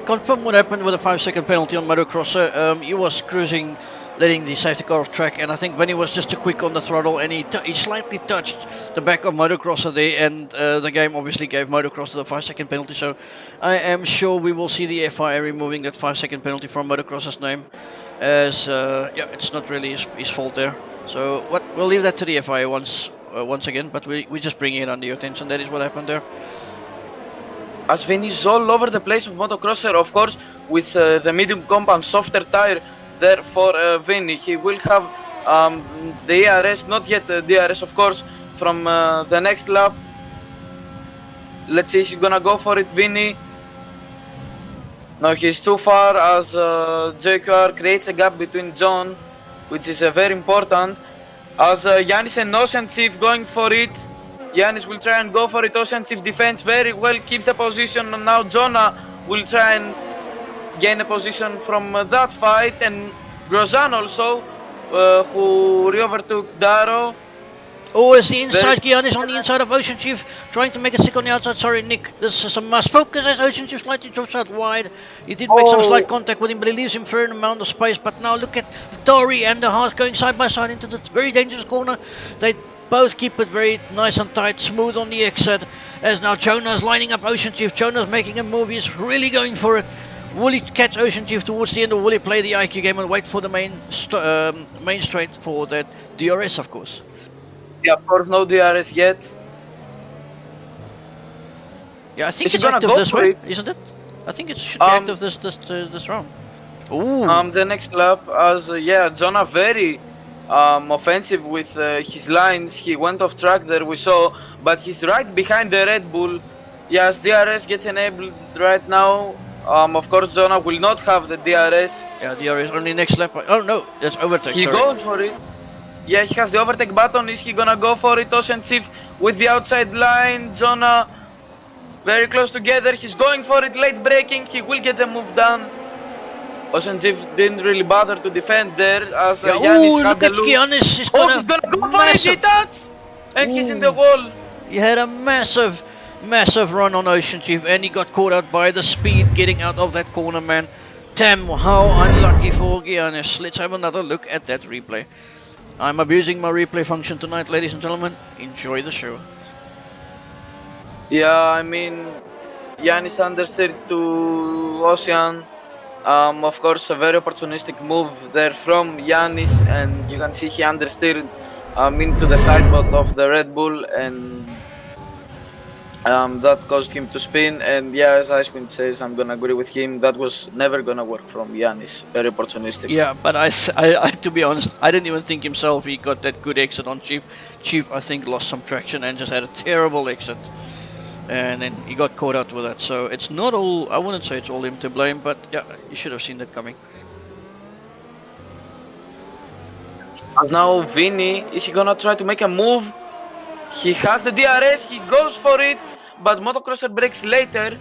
confirm what happened with a 5-second penalty on Motocrosser. He was cruising, letting the safety car off track, and I think Benny was just too quick on the throttle, and he slightly touched the back of Motocrosser there, and the game obviously gave Motocrosser the 5-second penalty, so I am sure we will see the FIA removing that 5-second penalty from Motocrosser's name, as yeah, it's not really his fault there. So we'll leave that to the FIA once again, but we just bring it under your attention. That is what happened there. As Vinny is all over the place of Motocrosser, of course, with the medium compound softer tire there for Vinny. He will have the ERS, not yet the DRS, of course, from the next lap. Let's see, he's gonna go for it, Vinny. No, he's too far as JQR creates a gap between John, which is very important. As Yanis and Ocean Chief going for it. Yanis will try and go for it. Ocean Chief defends very well, keeps the position, and now Jonah will try and gain a position from that fight. And Grozan also, who re-overtook Daro. Oh, it's the inside. Giannis on the inside of Ocean Chief, trying to make a stick on the outside. Sorry, Nick. This is a must focus as Ocean Chief slightly drops out wide. He did make some slight contact with him, but he leaves him for an amount of space. But now look at the Dory and the Haas going side by side into the very dangerous corner. They both keep it very nice and tight, smooth on the exit. As now Jonah's lining up Ocean Chief. Jonah's making a move. He's really going for it. Will he catch Ocean Chief towards the end, or will he play the IQ game and wait for the main straight for that DRS, of course? Yeah, of course, no DRS yet. Yeah, I think Is he it's gonna active go this for way, it? isn't it? I think it should be active this round. Ooh. The next lap, as Jonah very offensive with his lines. He went off track there, we saw, but he's right behind the Red Bull. Yes, DRS gets enabled right now. Of course, Jonah will not have the DRS. Yeah, DRS only next lap. Oh no, that's overtake. He sorry. goes for it. Yeah, he has the overtake button. Is he gonna go for it? Ocean Chief with the outside line. Jonah very close together. He's going for it. Late braking. He will get the move done. Ocean Chief didn't really bother to defend there as Yanis had look the at loop. Giannis. He's He's gonna go for it. He touched, and he's in the wall. He had a massive run on Ocean Chief, and he got caught out by the speed getting out of that corner, man. Damn, how unlucky for Giannis. Let's have another look at that replay. I'm abusing my replay function tonight, ladies and gentlemen. Enjoy the show. Yeah, I mean, Yanis understeered to Ocean. Of course, a very opportunistic move there from Yanis, and you can see he understeered into the sidebot of the Red Bull, and that caused him to spin. And yeah, as Icewind says, I'm gonna agree with him. That was never gonna work from Yanis. Very opportunistic. Yeah, but I, to be honest, I didn't even think himself he got that good exit on Chief. Chief, I think, lost some traction and just had a terrible exit. And then he got caught out with that. So it's not all, I wouldn't say it's all him to blame, but yeah, you should have seen that coming. As now Vinny, is he gonna try to make a move? He has the DRS, he goes for it, but Motocrosser breaks later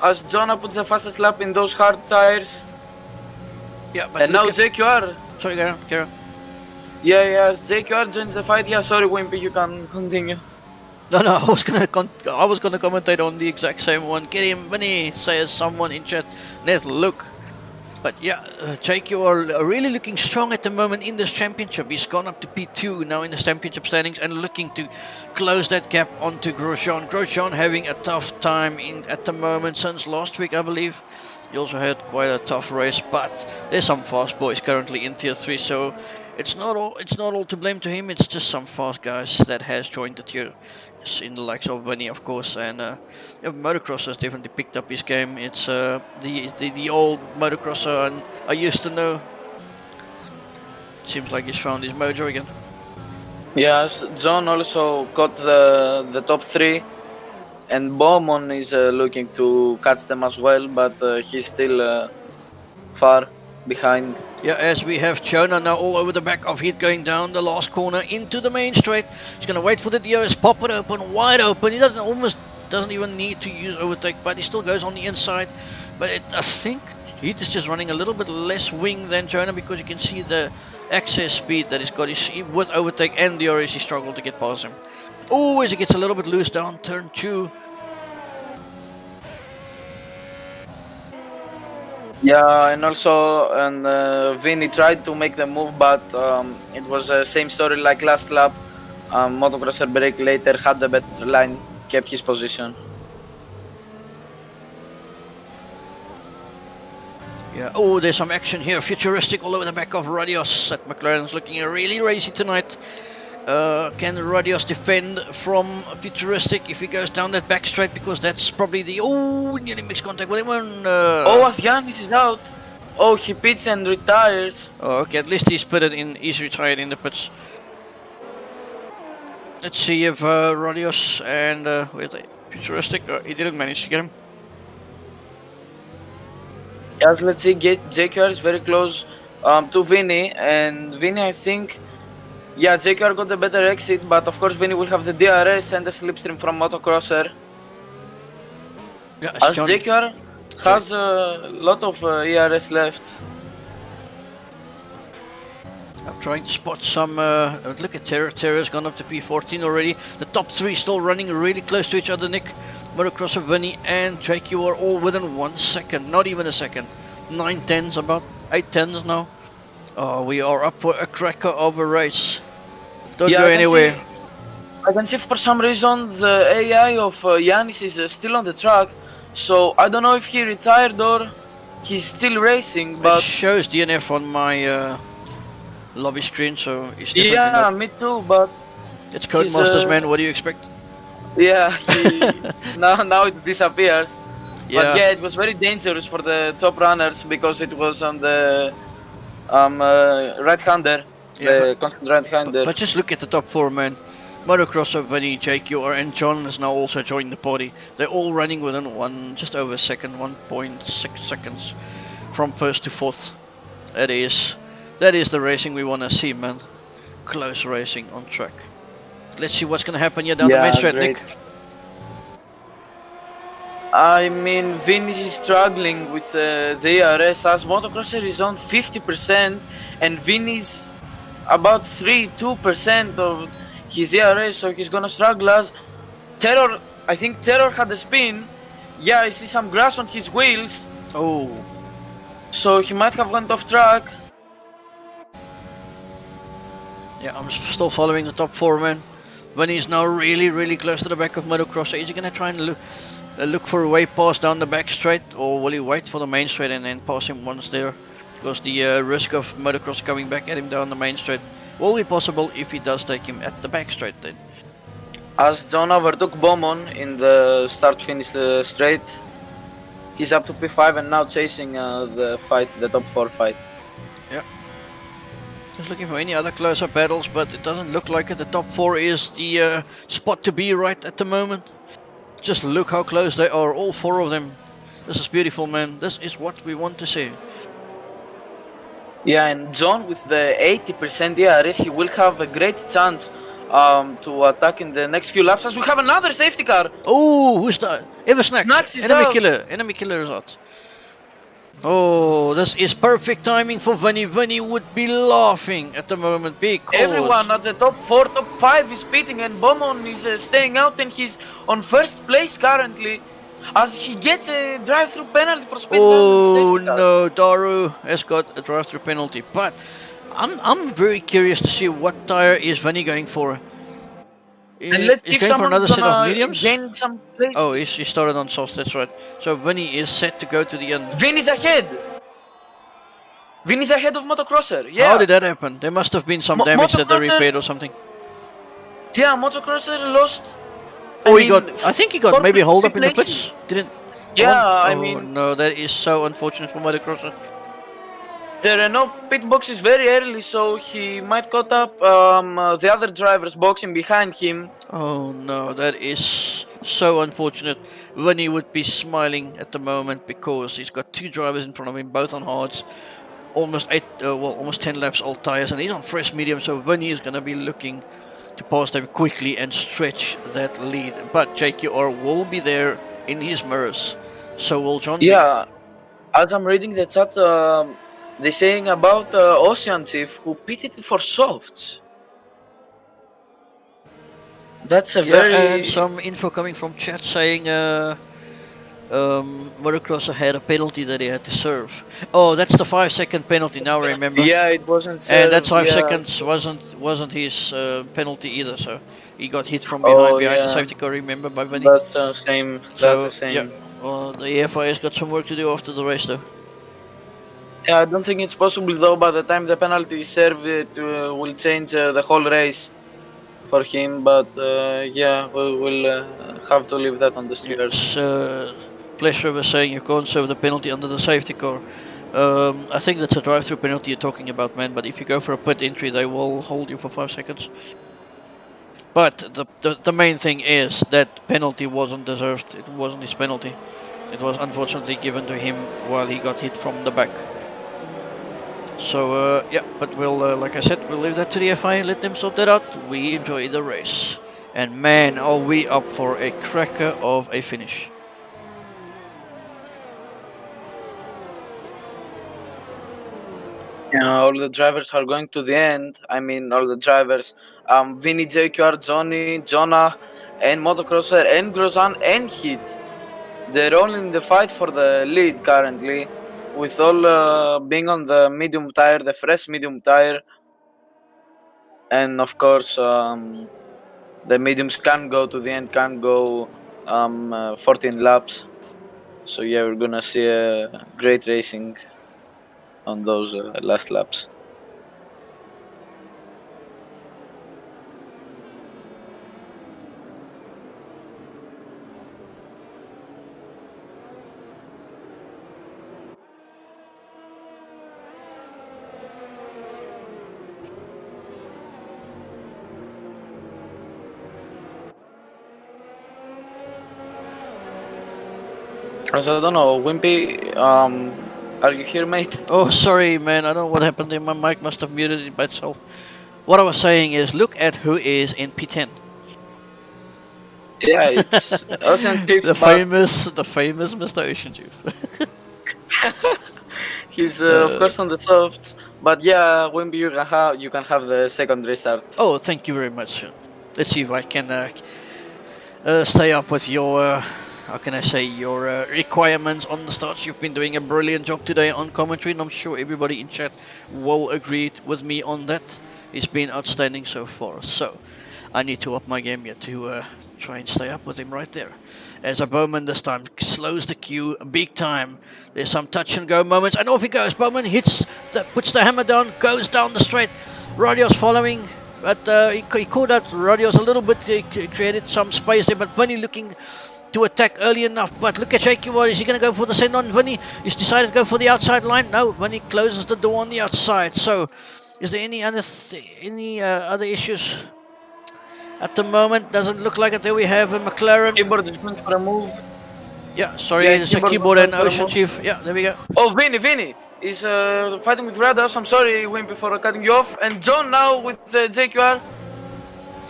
as Jonah puts the fastest lap in those hard tires. Yeah, but and now JQR. Sorry, Karen. Yeah, as JQR joins the fight. Yeah, sorry Wimpy, you can continue. No, I was gonna commentate on the exact same one. Get him, Vinny, says someone in chat. Let's look. But yeah, Jake, you are really looking strong at the moment in this championship. He's gone up to P2 now in the championship standings and looking to close that gap onto Grosjean. Grosjean having a tough time at the moment since last week, I believe. He also had quite a tough race, but there's some fast boys currently in Tier 3, so it's not all to blame to him. It's just some fast guys that has joined the tier, in the likes of Vinny, of course, and Motocross has definitely picked up his game. It's the old Motocrosser and I used to know. Seems like he's found his mojo again. Yes, John also got the top 3, and Bowman is looking to catch them as well, but he's still far behind. Yeah, as we have Jonah now all over the back of Heat going down the last corner into the main straight. He's going to wait for the DRS, pop it open, wide open. He doesn't even need to use overtake, but he still goes on the inside. But I think Heat is just running a little bit less wing than Jonah, because you can see the excess speed that he's got. With overtake and DRS, he struggled to get past him. Oh, as he gets a little bit loose down turn 2. Yeah, and also Vinny tried to make the move, but it was the same story like last lap. Motocrosser break later, had the better line, kept his position. Yeah. Oh, there's some action here. Futuristic all over the back of Radios. At McLaren's looking really racy tonight. Can Radios defend from Futuristic if he goes down that back straight? Because that's probably the... Oh, nearly makes contact with him. As Yanis is out. Oh, he pits and retires. Oh, okay, at least he's put it in. He's retired in the pits. Let's see if Radios and Futuristic... he didn't manage to get him. Yes, let's see. JQR is very close to Vinny, and Vinny, I think, yeah, JQR got the better exit, but of course Vinny will have the DRS and the slipstream from Motocrosser. Yeah, As John, JQR has a lot of ERS left. I'm trying to spot some. Look at Terra. Terra's gone up to P14 already. The top three still running really close to each other. Nick, Motocrosser, Vinny, and JQ are all within 1 second. Not even a second. 9 tenths, about 8 tenths now. Oh, we are up for a cracker of a race. Don't go anywhere. I can see for some reason the AI of Yanis is still on the track. So I don't know if he retired or he's still racing. It But shows DNF on my lobby screen, so it's definitely yeah, not. me too. But It's Codemasters, man. What do you expect? yeah, now it disappears. Yeah. But yeah, it was very dangerous for the top runners because it was on the right-hander, Yeah, the constant right-hander. But just look at the top four, man. Motocrosser, Vinny, JQR, and John has now also joined the party. They're all running within just over a second, 1.6 seconds from first to fourth. That is the racing we want to see, man. Close racing on track. Let's see what's going to happen here down the main straight, great. Nick. I mean, Vinny is struggling with the ERS as Motocrosser is on 50% and Vinny's about 2% of his ERS, so he's gonna struggle as Terror. I think Terror had a spin. Yeah, I see some grass on his wheels. Oh, So he might have went off track. yeah, I'm still following the top four, man. Vinny is now really close to the back of Motocrosser. Is he going to try and look for a way past down the back straight, or will he wait for the main straight and then pass him once there? Because the risk of Motocross coming back at him down the main straight will be possible if he does take him at the back straight then. As John overtook Beaumont in the start-finish straight, he's up to P5 and now chasing the top 4 fight. Yeah. Just looking for any other close-up battles, but it doesn't look like it. The top four is the spot to be right at the moment. Just look how close they are, all four of them. This is beautiful, man. This is what we want to see. Yeah, and John with the 80% ERS, he will have a great chance to attack in the next few laps as we have another safety car. Oh, who's that? Eversnack. Snacks is Enemy out. killer. Enemy killer is out. Oh, this is perfect timing for Vinny. Vinny would be laughing at the moment because Everyone at the top 4, top 5 is pitting and Beaumont is staying out and he's on first place currently as he gets a drive-through penalty for speed Oh safety car. no, Daru has got a drive-through penalty. But I'm very curious to see what tire is Vinny going for. And let's He's give going for someone another set of gonna mediums. gain some place. Oh, he started on soft. That's right. So Vinny is set to go to the end. Vinny's ahead. Vinny's ahead of Motocrosser. Yeah. How did that happen? There must have been some damage that they Motocrosser- repaired or something. Yeah, Motocrosser lost. Oh, I mean, I think he got maybe hold up in the places. pits. Didn't? Yeah, Oh I mean, no, that is so unfortunate for Motocrosser. the Renault pit box is very early, so he might caught up the other drivers boxing behind him. Oh no, that is so unfortunate. Vinny would be smiling at the moment because he's got two drivers in front of him, both on hards. Almost 10 laps old tires, and he's on fresh medium, so Vinny is going to be looking to pass them quickly and stretch that lead. But JQR will be there in his mirrors. So will John. Yeah, as I'm reading the chat, they're saying about Ocean Chief who pitted for softs. That's a very... And some info coming from chat saying Motocrosser had a penalty that he had to serve. Oh, that's the 5-second penalty now, remember? Yeah, it wasn't... And that 5 yeah. seconds wasn't his penalty either, so he got hit from behind yeah. the safety car, remember, by Vinny? That's the same. That's the same. Yeah, well, the FIA's got some work to do after the race, though. Yeah, I don't think it's possible though. By the time the penalty is served, it will change the whole race for him. But yeah, we'll have to leave that on the steers. Pleasure was saying you can't serve the penalty under the safety car. I think that's a drive-through penalty you're talking about, man. But if you go for a pit entry, they will hold you for 5 seconds. But the main thing is that penalty wasn't deserved. It wasn't his penalty. It was unfortunately given to him while he got hit from the back. So yeah, but we'll, like I said, we'll leave that to the FI, let them sort that out. We enjoy the race. And man, are we up for a cracker of a finish. Yeah, all the drivers are going to the end. I mean, all the drivers. Vinny, JQR, Johnny, Jonah, and Motocrosser, and Grozan, and Hit. They're all in the fight for the lead currently, with all being on the medium tire, the fresh medium tire. And of course, the mediums can go to the end, can go 14 laps. So yeah, we're gonna see a great racing on those last laps. So I don't know, Wimpy, are you here, mate? Oh, sorry, man. I don't know what happened there. My mic must have muted it by itself. What I was saying is, look at who is in P10. Yeah, it's Ocean Chief. The famous Mr. Ocean Chief. He's of course on the soft, but yeah, Wimpy, you can have the second restart. Oh, thank you very much. Let's see if I can stay up with your, how can I say, your requirements on the starts. You've been doing a brilliant job today on commentary, and I'm sure everybody in chat will agree with me on that. It's been outstanding so far. So I need to up my game yet to try and stay up with him right there. As a Bowman this time slows the queue big time. There's some touch and go moments, and off he goes. Bowman puts the hammer down, goes down the straight. Radios following, but he caught out Radios a little bit. He created some space there, but Vinny looking to attack early enough. But look at Shaky Wall. Is he going to go for the send on? Vinny he's decided to go for the outside line. No, Vinny closes the door on the outside. So is there any other issues? At the moment, doesn't look like it. There we have a McLaren. Keyboard is going for a move. Yeah, sorry, Yeah, it's a keyboard and Ocean Chief. Yeah, there we go. Oh, Vinny is fighting with Rados. I'm sorry, Wimpy, for cutting you off. And John now with JQR.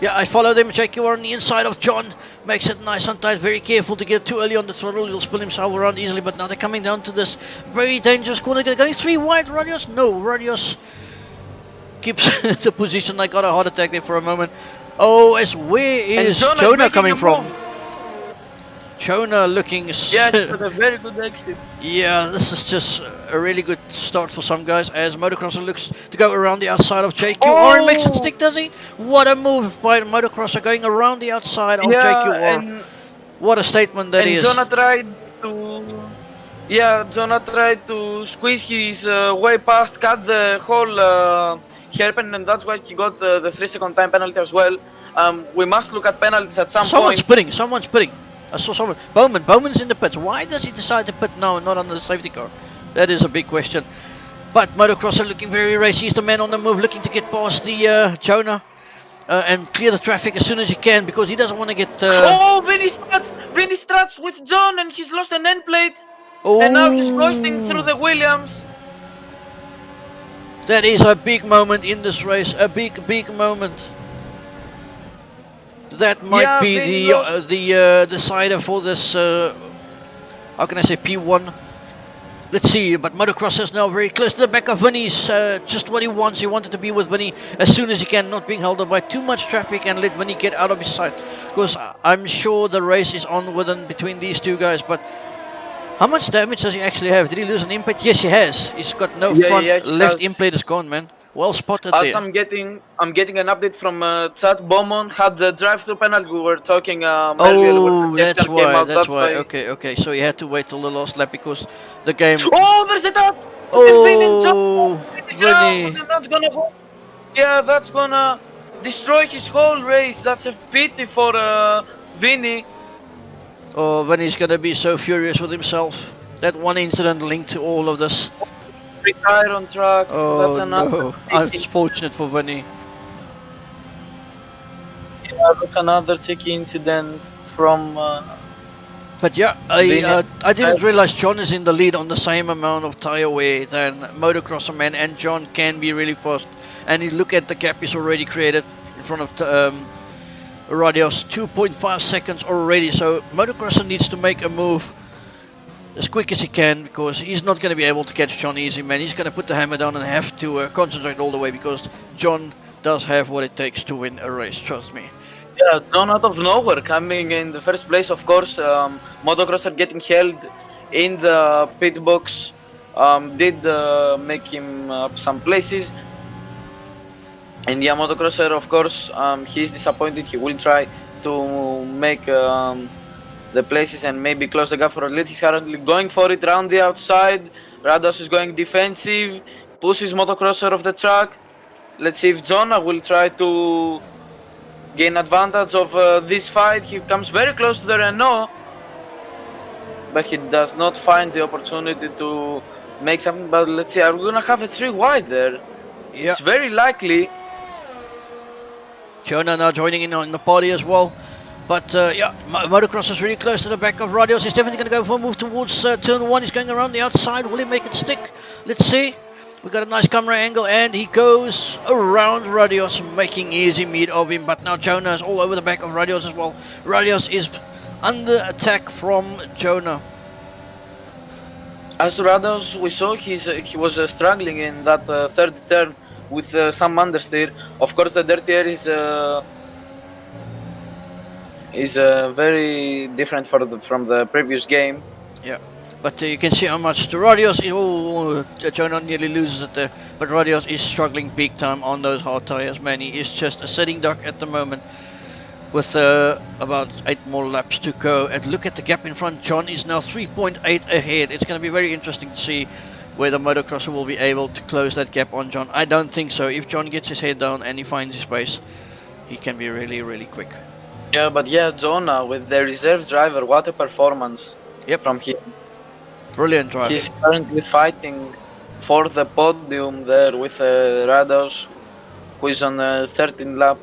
Yeah, I followed him. JQR on the inside of John. Makes it nice and tight. Very careful to get too early on the throttle. He'll spill himself around easily. But now they're coming down to this very dangerous corner. Going 3 wide. Radios? No, Radios keeps the position. I got a heart attack there for a moment. Oh, where is Jonah coming from? Jonah looking... Yeah, with a very good exit. Yeah, this is just a really good start for some guys as Motocrosser looks to go around the outside of JQR. Oh! Makes it stick, does he? What a move by Motocrosser going around the outside of JQR. What a statement that is. Jonah tried to... Yeah, Jonah tried to squeeze his way past, cut the whole hairpin, and that's why he got the 3-second time penalty as well. We must look at penalties at some point. Someone's spitting. I saw someone. Bowman's in the pits. Why does he decide to pit now and not on the safety car? That is a big question. But Motocrosser looking very racy. He's the man on the move, looking to get past the Jonah and clear the traffic as soon as he can because he doesn't want to get... Oh, Vinny struts with John and he's lost an end plate. Oh. And now he's coasting through the Williams. That is a big moment in this race. A big moment. That might be the decider for this, how can I say, P1. Let's see, but Motocross is now very close to the back of Vinny's. Just what he wants. He wanted to be with Vinny as soon as he can, not being held up by too much traffic and let Vinny get out of his sight. Because I'm sure the race is on between these two guys, but how much damage does he actually have? Did he lose an impact? Yes, he has. He's got no front. Left implate is gone, man. Well spotted there. I'm getting an update from chat. Beaumont had the drive-through penalty we were talking earlier. Oh, that's why. Okay. So he had to wait till the last lap because the game... Oh, there's a touch! Oh, Vinny. That's gonna destroy his whole race. That's a pity for Vinny. Oh, Vinny's gonna be so furious with himself. That one incident linked to all of this. Retire on track. Oh, that's another. No. Unfortunate for Vinny. Yeah, that's another tricky incident from But yeah, I didn't realize John is in the lead on the same amount of tire wear than Motocrosser Man, and John can be really fast. And you look at the gap he's already created in front of Radios, 2.5 seconds already. So Motocrosser needs to make a move as quick as he can, because he's not going to be able to catch John easy, man. He's going to put the hammer down and have to concentrate all the way, because John does have what it takes to win a race, trust me. Yeah, John out of nowhere coming in the first place, of course. Motocrosser getting held in the pit box did make him up some places. And yeah, Motocrosser, of course, he is disappointed. He will try to make the places and maybe close the gap for a little. He's currently going for it round the outside. Rados is going defensive, pushes Motocrosser off the track. Let's see if Jonah will try to gain advantage of this fight. He comes very close to the Renault, but he does not find the opportunity to make something. But let's see, are we gonna have a 3 wide there? Yeah. It's very likely. Jonah now joining in on the party as well. But yeah, Motocross is really close to the back of Radios. He's definitely going to go for a move towards turn 1. He's going around the outside. Will he make it stick? Let's see. We got a nice camera angle, and he goes around Radios, making easy meat of him. But now Jonah is all over the back of Radios as well. Radios is under attack from Jonah. As Rados, we saw he was struggling in that third turn with some understeer. Of course, the dirty air is very different from the previous game. Yeah, but you can see how much the Radios. Oh, Jonah nearly loses it there. But Radios is struggling big time on those hard tires, man. He is just a sitting duck at the moment, with about 8 more laps to go. And look at the gap in front. John is now 3.8 ahead. It's going to be very interesting to see whether Motocrosser will be able to close that gap on John. I don't think so. If John gets his head down and he finds his pace, he can be really, really quick. Yeah, but yeah, Jonah with the reserve driver, what a performance from him. Brilliant driver. He's currently fighting for the podium there with Rados, who is on a 13 lap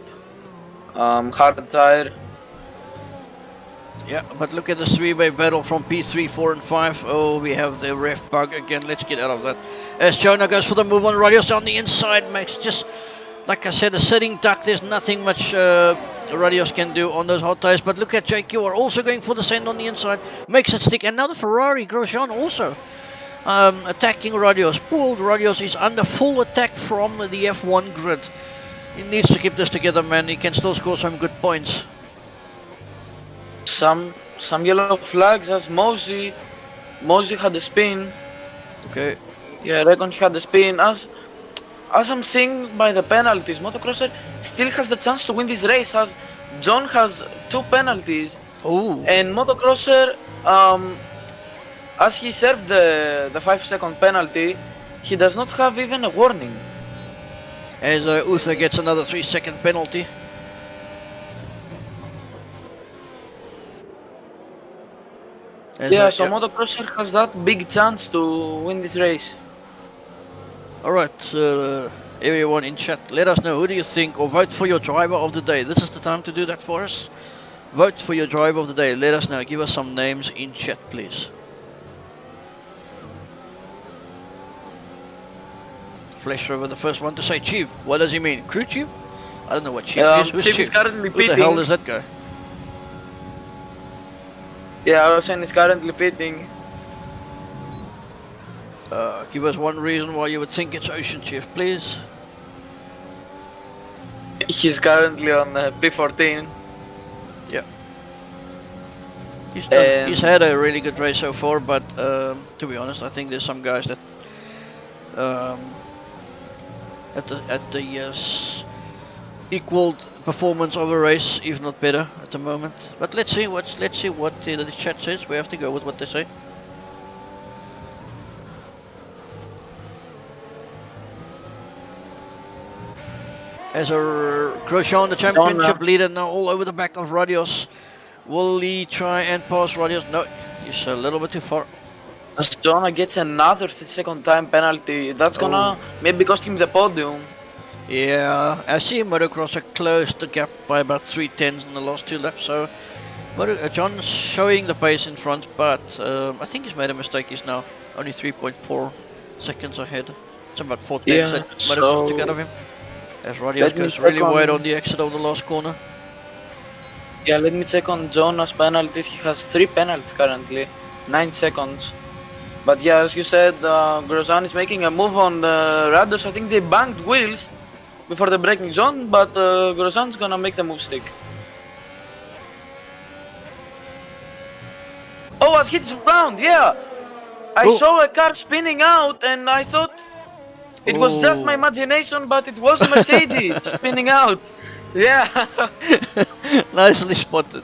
hard tire. Yeah, but look at the 3-way battle from P3, 4 and 5. Oh, we have the ref bug again. Let's get out of that. As Jonah goes for the move on Radios on the inside, Max. Just, like I said, a sitting duck. There's nothing much Radios can do on those hot tires. But look at JQ are also going for the send on the inside. Makes it stick. And now the Ferrari, Grosjean also attacking Radios. Poor Radios is under full attack from the F1 grid. He needs to keep this together, man. He can still score some good points. Some yellow flags as Mosey had a spin. Okay. Yeah, I reckon he had a spin. As I'm seeing by the penalties, Motocrosser still has the chance to win this race, as John has 2 penalties. Oh. And Motocrosser, as he served the 5-second penalty, he does not have even a warning. As Uther gets another 3-second penalty. So Motocrosser has that big chance to win this race. Alright, everyone in chat, let us know who do you think, or vote for your driver of the day. This is the time to do that for us. Vote for your driver of the day. Let us know. Give us some names in chat, please. Flash over the first one to say Chief. What does he mean? Crew Chief? I don't know what Chief is. Who's Chief is currently pitting. Who the hell does that go? Yeah, Ocean is currently pitting. Give us one reason why you would think it's Ocean Chief, please. He's currently on P14. Yeah. He's had a really good race so far, but to be honest, I think there's some guys that at the equaled performance of a race, if not better, at the moment. But let's see what the chat says. We have to go with what they say. As Grosjean, the championship leader, now all over the back of Radios. Will he try and pass Radios? No, he's a little bit too far. As Jonah gets another 3-second time penalty, that's gonna maybe cost him the podium. Yeah, I see Motocrosser closed the gap by about 3 tenths in the last 2 laps, so But John showing the pace in front, but I think he's made a mistake. He's now only 3.4 seconds ahead. It's about 4 tenths that Motocross took out of him. As Radios goes really wide on the exit of the last corner. Yeah, let me check on Jonas' penalties. He has 3 penalties currently, 9 seconds. But yeah, as you said, Grosjean is making a move on Radios. I think they banged wheels before the braking zone, but Grosjean's gonna make the move stick. Oh, as hits round, yeah! I saw a car spinning out and I thought it was just my imagination, but it was Mercedes spinning out. Yeah. Nicely spotted.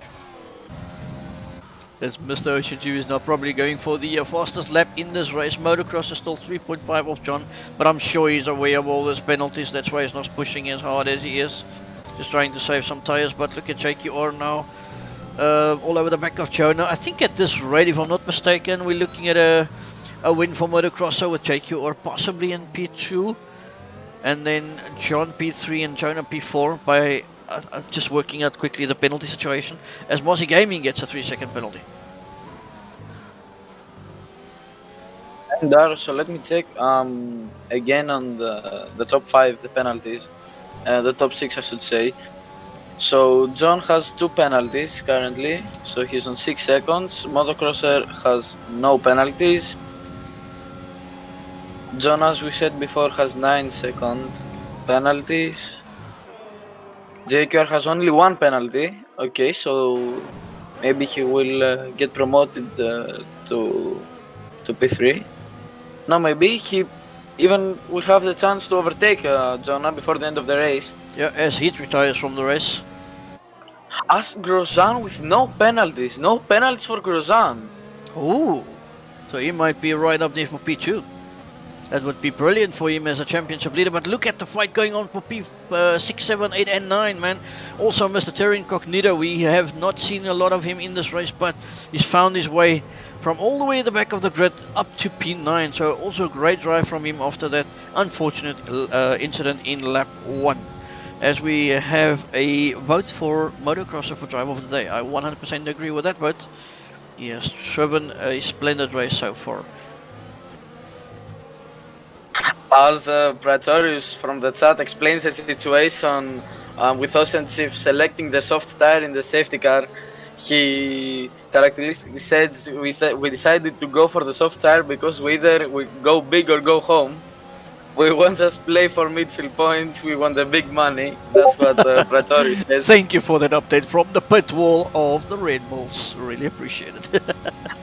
As Mr. Ocean Dew is now probably going for the fastest lap in this race. Motocross is still 3.5 off John, but I'm sure he's aware of all those penalties. That's why he's not pushing as hard as he is. Just trying to save some tires, but look at JQR now. All over the back of Jonah. I think at this rate, if I'm not mistaken, we're looking at a win for Motocross with JQR possibly in P2. And then John P3 and Jonah P4 by just working out quickly the penalty situation, as Mossy Gaming gets a 3-second penalty. And so let me check again on the top 5, the penalties, the top 6 I should say. So John has 2 penalties currently, so he's on 6 seconds. Motocrosser has no penalties. John, as we said before, has 9-second penalties. JQR has only 1 penalty. Okay, so maybe he will get promoted to P3. No, maybe he even will have the chance to overtake Jonah before the end of the race. Yeah, as he retires from the race. As Grosjean with no penalties for Grosjean. Ooh, so he might be right up there for P2. That would be brilliant for him as a championship leader, but look at the fight going on for P6, 7, 8 and 9, man. Also Mr. Terry Incognito, we have not seen a lot of him in this race, but he's found his way from all the way at the back of the grid up to P9, so also a great drive from him after that unfortunate incident in lap 1. As we have a vote for Motocrosser for Driver of the Day. I 100% agree with that vote. He has driven a splendid race so far. As Praetorius from the chat explains the situation with Ocean Chief selecting the soft tire in the safety car, he characteristically says we decided to go for the soft tire because we either we go big or go home. We won't just play for midfield points, we want the big money. That's what Praetorius says. Thank you for that update from the pit wall of the Red Bulls. Really appreciate it.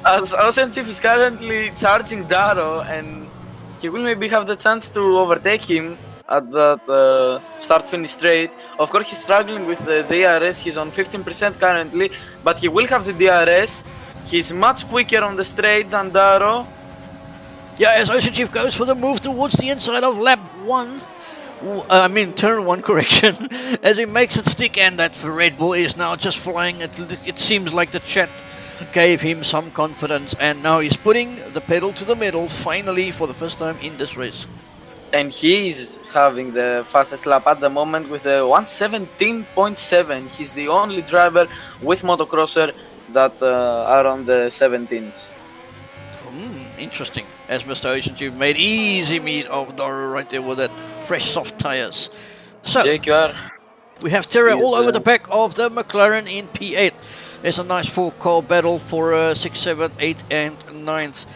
As Ocean Chief is currently charging Daro, and he will maybe have the chance to overtake him at that start-finish straight. Of course, he's struggling with the DRS. He's on 15% currently, but he will have the DRS. He's much quicker on the straight than Daro. Yeah, as Ocean Chief goes for the move towards the inside of lap 1. Turn 1, correction. As he makes it stick, and that Red Bull is now just flying. It seems like the chat gave him some confidence, and now he's putting the pedal to the metal finally for the first time in this race. And he is having the fastest lap at the moment with a 1:17.7. He's the only driver with Motocrosser that are on the 17s. Interesting. As Mr. Ocean Chief made easy meat of Doro right there with that fresh soft tires. So JQR. We have Terra all over the back of the McLaren in P8. There's a nice 4-car battle for 6, 7, 8 and 9th.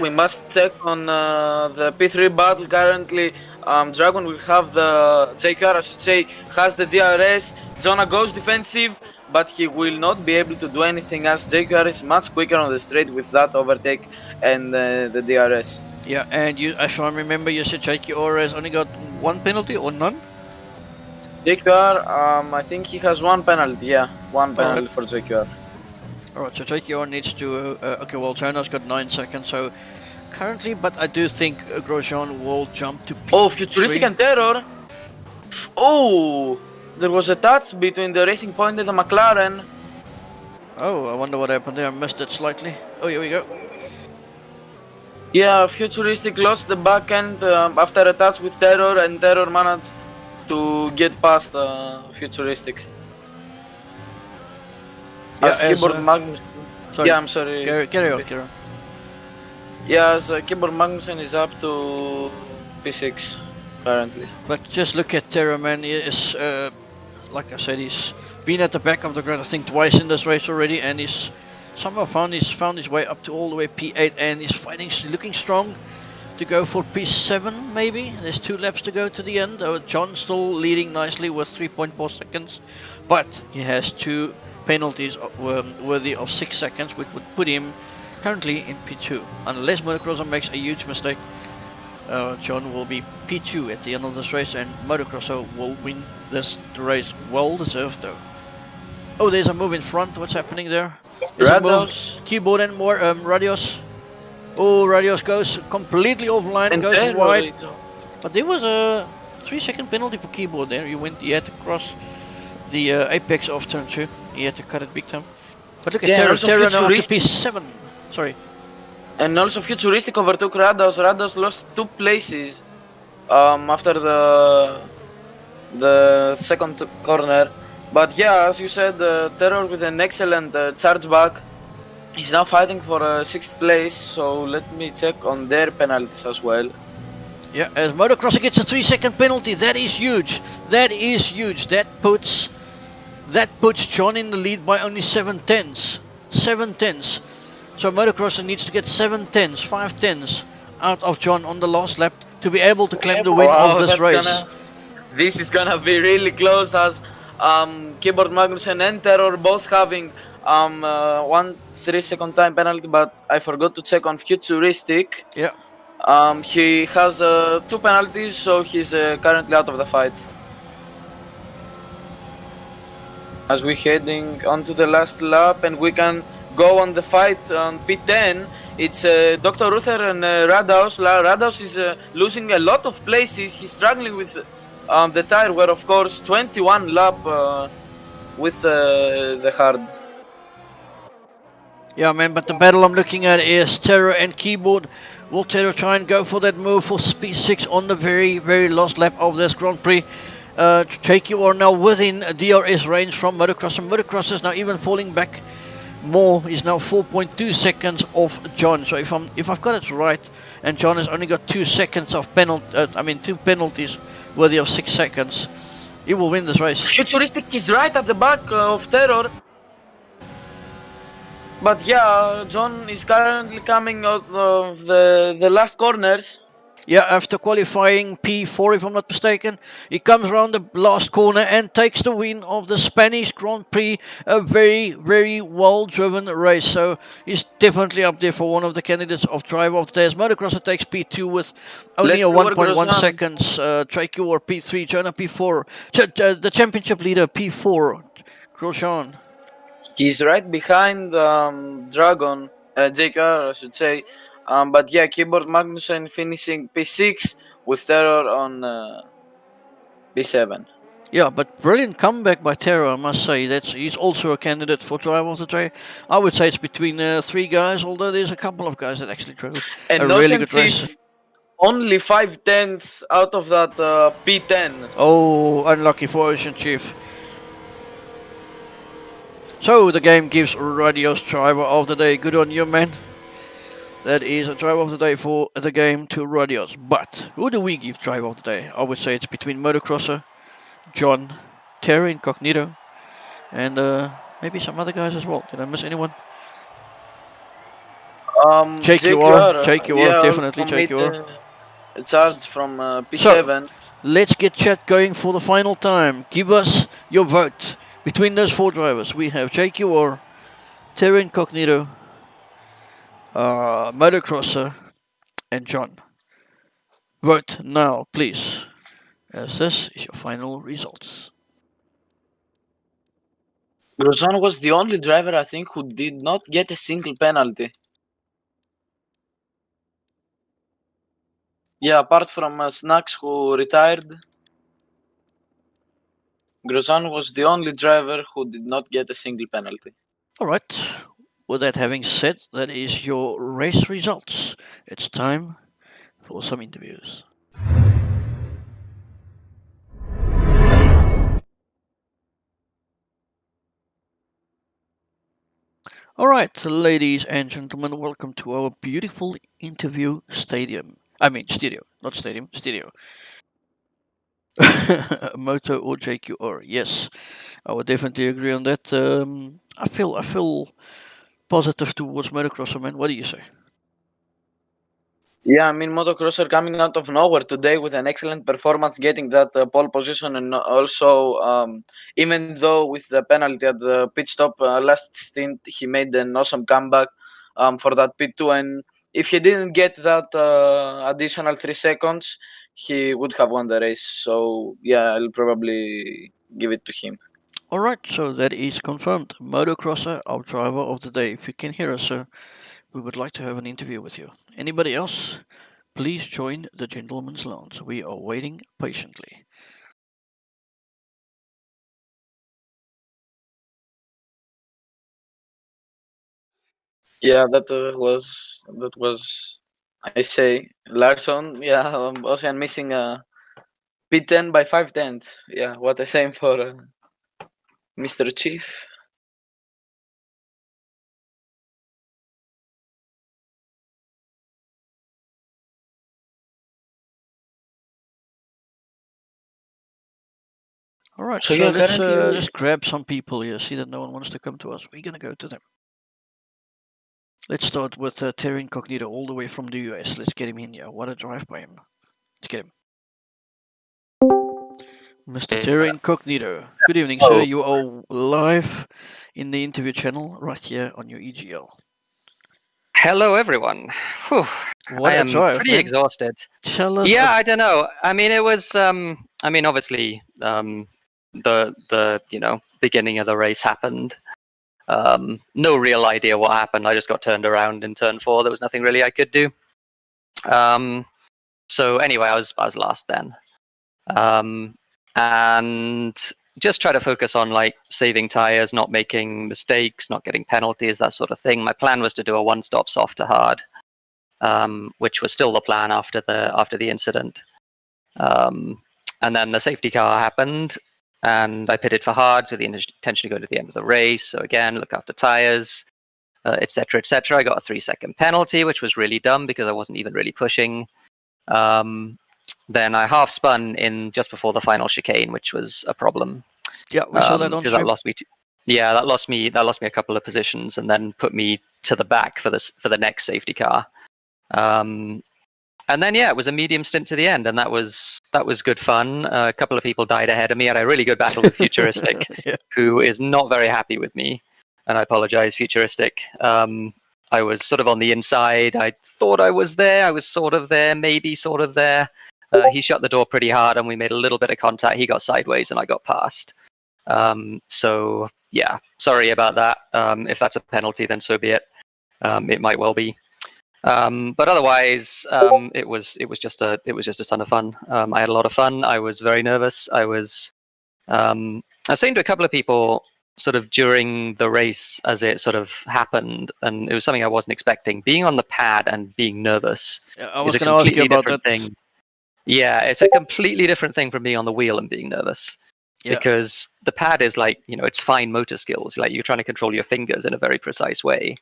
We must check on the P3 battle currently. Dragon will have the JQR, I should say, has the DRS. Jonah goes defensive, but he will not be able to do anything as JQR is much quicker on the straight with that overtake and the DRS. Yeah, and you, if I remember, you said JQR has only got 1 penalty or none? JQR, I think he has 1 penalty, yeah, 1 penalty for JQR. Alright, so JQR needs to, okay, well, Jonah's got 9 seconds, so currently, but I do think Grosjean will jump to P3. Oh, Futuristic and Terror! Oh! There was a touch between the Racing Point and the McLaren. Oh, I wonder what happened there. I missed it slightly. Oh, here we go. Yeah, Futuristic lost the back end after a touch with Terror, and Terror managed to get past Futuristic. As as, Keyboard Magnus. sorry. Yeah, I'm sorry. Carry on, carry on. Yeah, as Keyboard Magnussen is up to P6 currently. But just look at Terra, man. He is, like I said, he's been at the back of the grid, I think, twice in this race already, and he's somehow found his way up to all the way P8, and he's fighting, looking strong to go for P7 maybe. There's 2 laps to go to the end. John still leading nicely with 3.4 seconds, but he has 2 penalties worthy of 6 seconds, which would put him currently in P2. Unless Motocrosser makes a huge mistake, John will be P2 at the end of this race, and Motocrosser will win this race. Well deserved though. Oh, there's a move in front. What's happening there? There's a move. Radios. Keyboard and more Radios. Oh, Radios goes completely offline, And goes there, wide. But there was a 3-second penalty for Keyboard there. He had to cross the apex of turn 2. He had to cut it big time. But look at Yeah, Terra. also Terra now up to futuristic. P7. Sorry. And also Futuristic overtook Rados. Rados lost 2 places after the second corner. But yeah, as you said, Terror with an excellent charge back. He's now fighting for 6th place, so let me check on their penalties as well. Yeah, as Motocrosser gets a 3-second penalty, that is huge. That is huge. That puts John in the lead by only 7 tenths. 7 tenths. So Motocrosser needs to get 7 tenths, 5 tenths out of John on the last lap to be able to claim the win of this race. This is gonna be really close, as Keyboard Magnussen and Terror both having 1 3-second time penalty, but I forgot to check on Futuristic. Yeah. He has 2 penalties, so he's currently out of the fight. As we're heading onto the last lap, and we can go on the fight on P10. It's Dr. Ruther and Radaus. Radaus is losing a lot of places. He's struggling with the tire wear, of course. 21 lap with the hard. Yeah, man, but the battle I'm looking at is Terror and Keyboard. Will Terror try and go for that move for P6 on the very, very last lap of this Grand Prix? JQ are now within DRS range from Motocrosser. Motocrosser is now even falling back more. He's now 4.2 seconds off John. So if I've got it right, and John has only got 2 seconds of 2 penalties worthy of 6 seconds, he will win this race. Futuristic is right at the back of Terror. But yeah, John is currently coming out of the last corners. Yeah, after qualifying P4, if I'm not mistaken, he comes around the last corner and takes the win of the Spanish Grand Prix. A very, very well-driven race. So he's definitely up there for one of the candidates of Driver of the Day. As Motocrosser takes P2 with only a 1.1 seconds. Traicu or P3, Jonah P4. The championship leader P4, Grosjean. He's right behind Dragon, JKR I should say. But yeah, Keyboard Magnussen finishing P6 with Terror on P7. Yeah, but brilliant comeback by Terror, I must say. He's also a candidate for Driver of the Day. I would say it's between 3 guys, although there's a couple of guys that actually drove And a really good race. Only 5 tenths out of that P10. Oh, unlucky for Ocean Chief. So the game gives Radios Driver of the Day. Good on you, man. That is a Driver of the Day for the game to Radios. But who do we give Driver of the Day? I would say it's between Motocrosser, John, Terry Incognito, and maybe some other guys as well. Did I miss anyone? JQR, yeah, definitely JQR. Charge from P7. So, let's get chat going for the final time. Give us your vote. Between those 4 drivers, we have JQR, Terry Incognito, Motocrosser, and John. Vote now, please, as this is your final results. Grosjean was the only driver, I think, who did not get a single penalty. Yeah, apart from Snacks, who retired, Grosjean was the only driver who did not get a single penalty. Alright, with that having said, that is your race results. It's time for some interviews. All right, ladies and gentlemen, welcome to our beautiful interview stadium. I mean, studio, not stadium, studio. Moto or JQR? Yes, I would definitely agree on that. I feel positive towards motocrosser, man. What do you say? Yeah, I mean, motocrosser coming out of nowhere today with an excellent performance, getting that pole position, and also, even though with the penalty at the pit stop last stint, he made an awesome comeback for that P2. And if he didn't get that additional 3 seconds, he would have won the race. So, yeah, I'll probably give it to him. All right, so that is confirmed. Motocrosser, our driver of the day. If you can hear us, sir, we would like to have an interview with you. Anybody else? Please join the gentleman's lounge. We are waiting patiently. Yeah, that was I say Larson. Yeah, Ocean missing P10 by 5 tenths. Yeah, what a shame for Mr. Chief. All right, So so yeah, let's currently just grab some people here. See that no one wants to come to us. We're gonna go to them. Let's start with Terry Incognito, all the way from the US. Let's get him in here. What a drive by him. Let's get him. Mr. Terry Incognito. Good evening, sir. You are live in the interview channel right here on your EGL. Hello, everyone. Whew. What I a am drive, pretty man. exhausted. Tell us. Yeah, I don't know. I mean, it was. I mean, obviously, the beginning of the race happened. No real idea what happened. I just got turned around in turn 4. There was nothing really I could do. So anyway, I was last then, and just try to focus on like saving tires, not making mistakes, not getting penalties, that sort of thing. My plan was to do a one-stop soft to hard, which was still the plan after the incident. And then the safety car happened, and I pitted for hards with the intention to go to the end of the race. So again, look after tires, etc., etc. I got a 3-second penalty, which was really dumb because I wasn't even really pushing. Then I half spun in just before the final chicane, which was a problem. Yeah, we saw that on because stream. that lost me. That lost me a couple of positions, and then put me to the back for the next safety car. And then it was a medium stint to the end, and that was good fun. A couple of people died ahead of me. I had a really good battle with Futuristic, Yeah. who is not very happy with me, and I apologize, Futuristic. I was sort of on the inside. I thought I was there. I was sort of there, maybe sort of there. He shut the door pretty hard, and we made a little bit of contact. He got sideways, and I got past. So yeah, sorry about that. If that's a penalty, then so be it. It might well be. But otherwise, it was just a ton of fun. I had a lot of fun. I was very nervous. I was saying to a couple of people sort of during the race as it sort of happened, and it was something I wasn't expecting. Being on the pad and being nervous I was is a going to ask you completely about different that. thing. Yeah, it's a completely different thing from being on the wheel and being nervous. Yeah. Because the pad is like, it's fine motor skills. Like you're trying to control your fingers in a very precise way.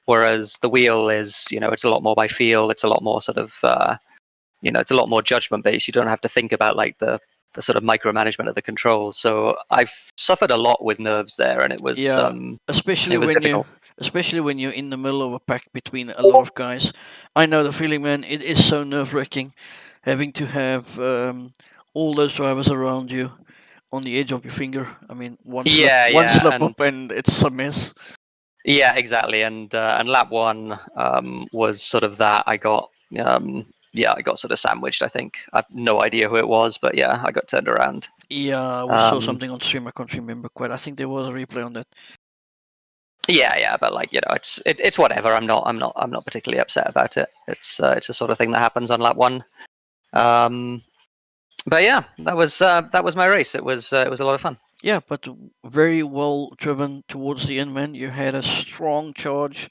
Whereas the wheel is, it's a lot more by feel. It's a lot more sort of, it's a lot more judgment based. You don't have to think about like the sort of micromanagement of the controls. So I've suffered a lot with nerves there, and it was especially it was when difficult. especially when you're in the middle of a pack between a lot of guys. I know the feeling, man. It is so nerve-wracking having to have all those drivers around you on the edge of your finger. I mean, one slip up and it's a mess. Yeah, exactly. And lap 1 was sort of that. I got I got sort of sandwiched, I think. I have no idea who it was, but yeah, I got turned around. Yeah, we saw something on stream. I can't remember quite. I think there was a replay on that. Yeah, but like it's whatever. I'm not particularly upset about it. It's the sort of thing that happens on lap 1. But yeah, that was my race. It was a lot of fun. Yeah, but very well driven towards the end, man. You had a strong charge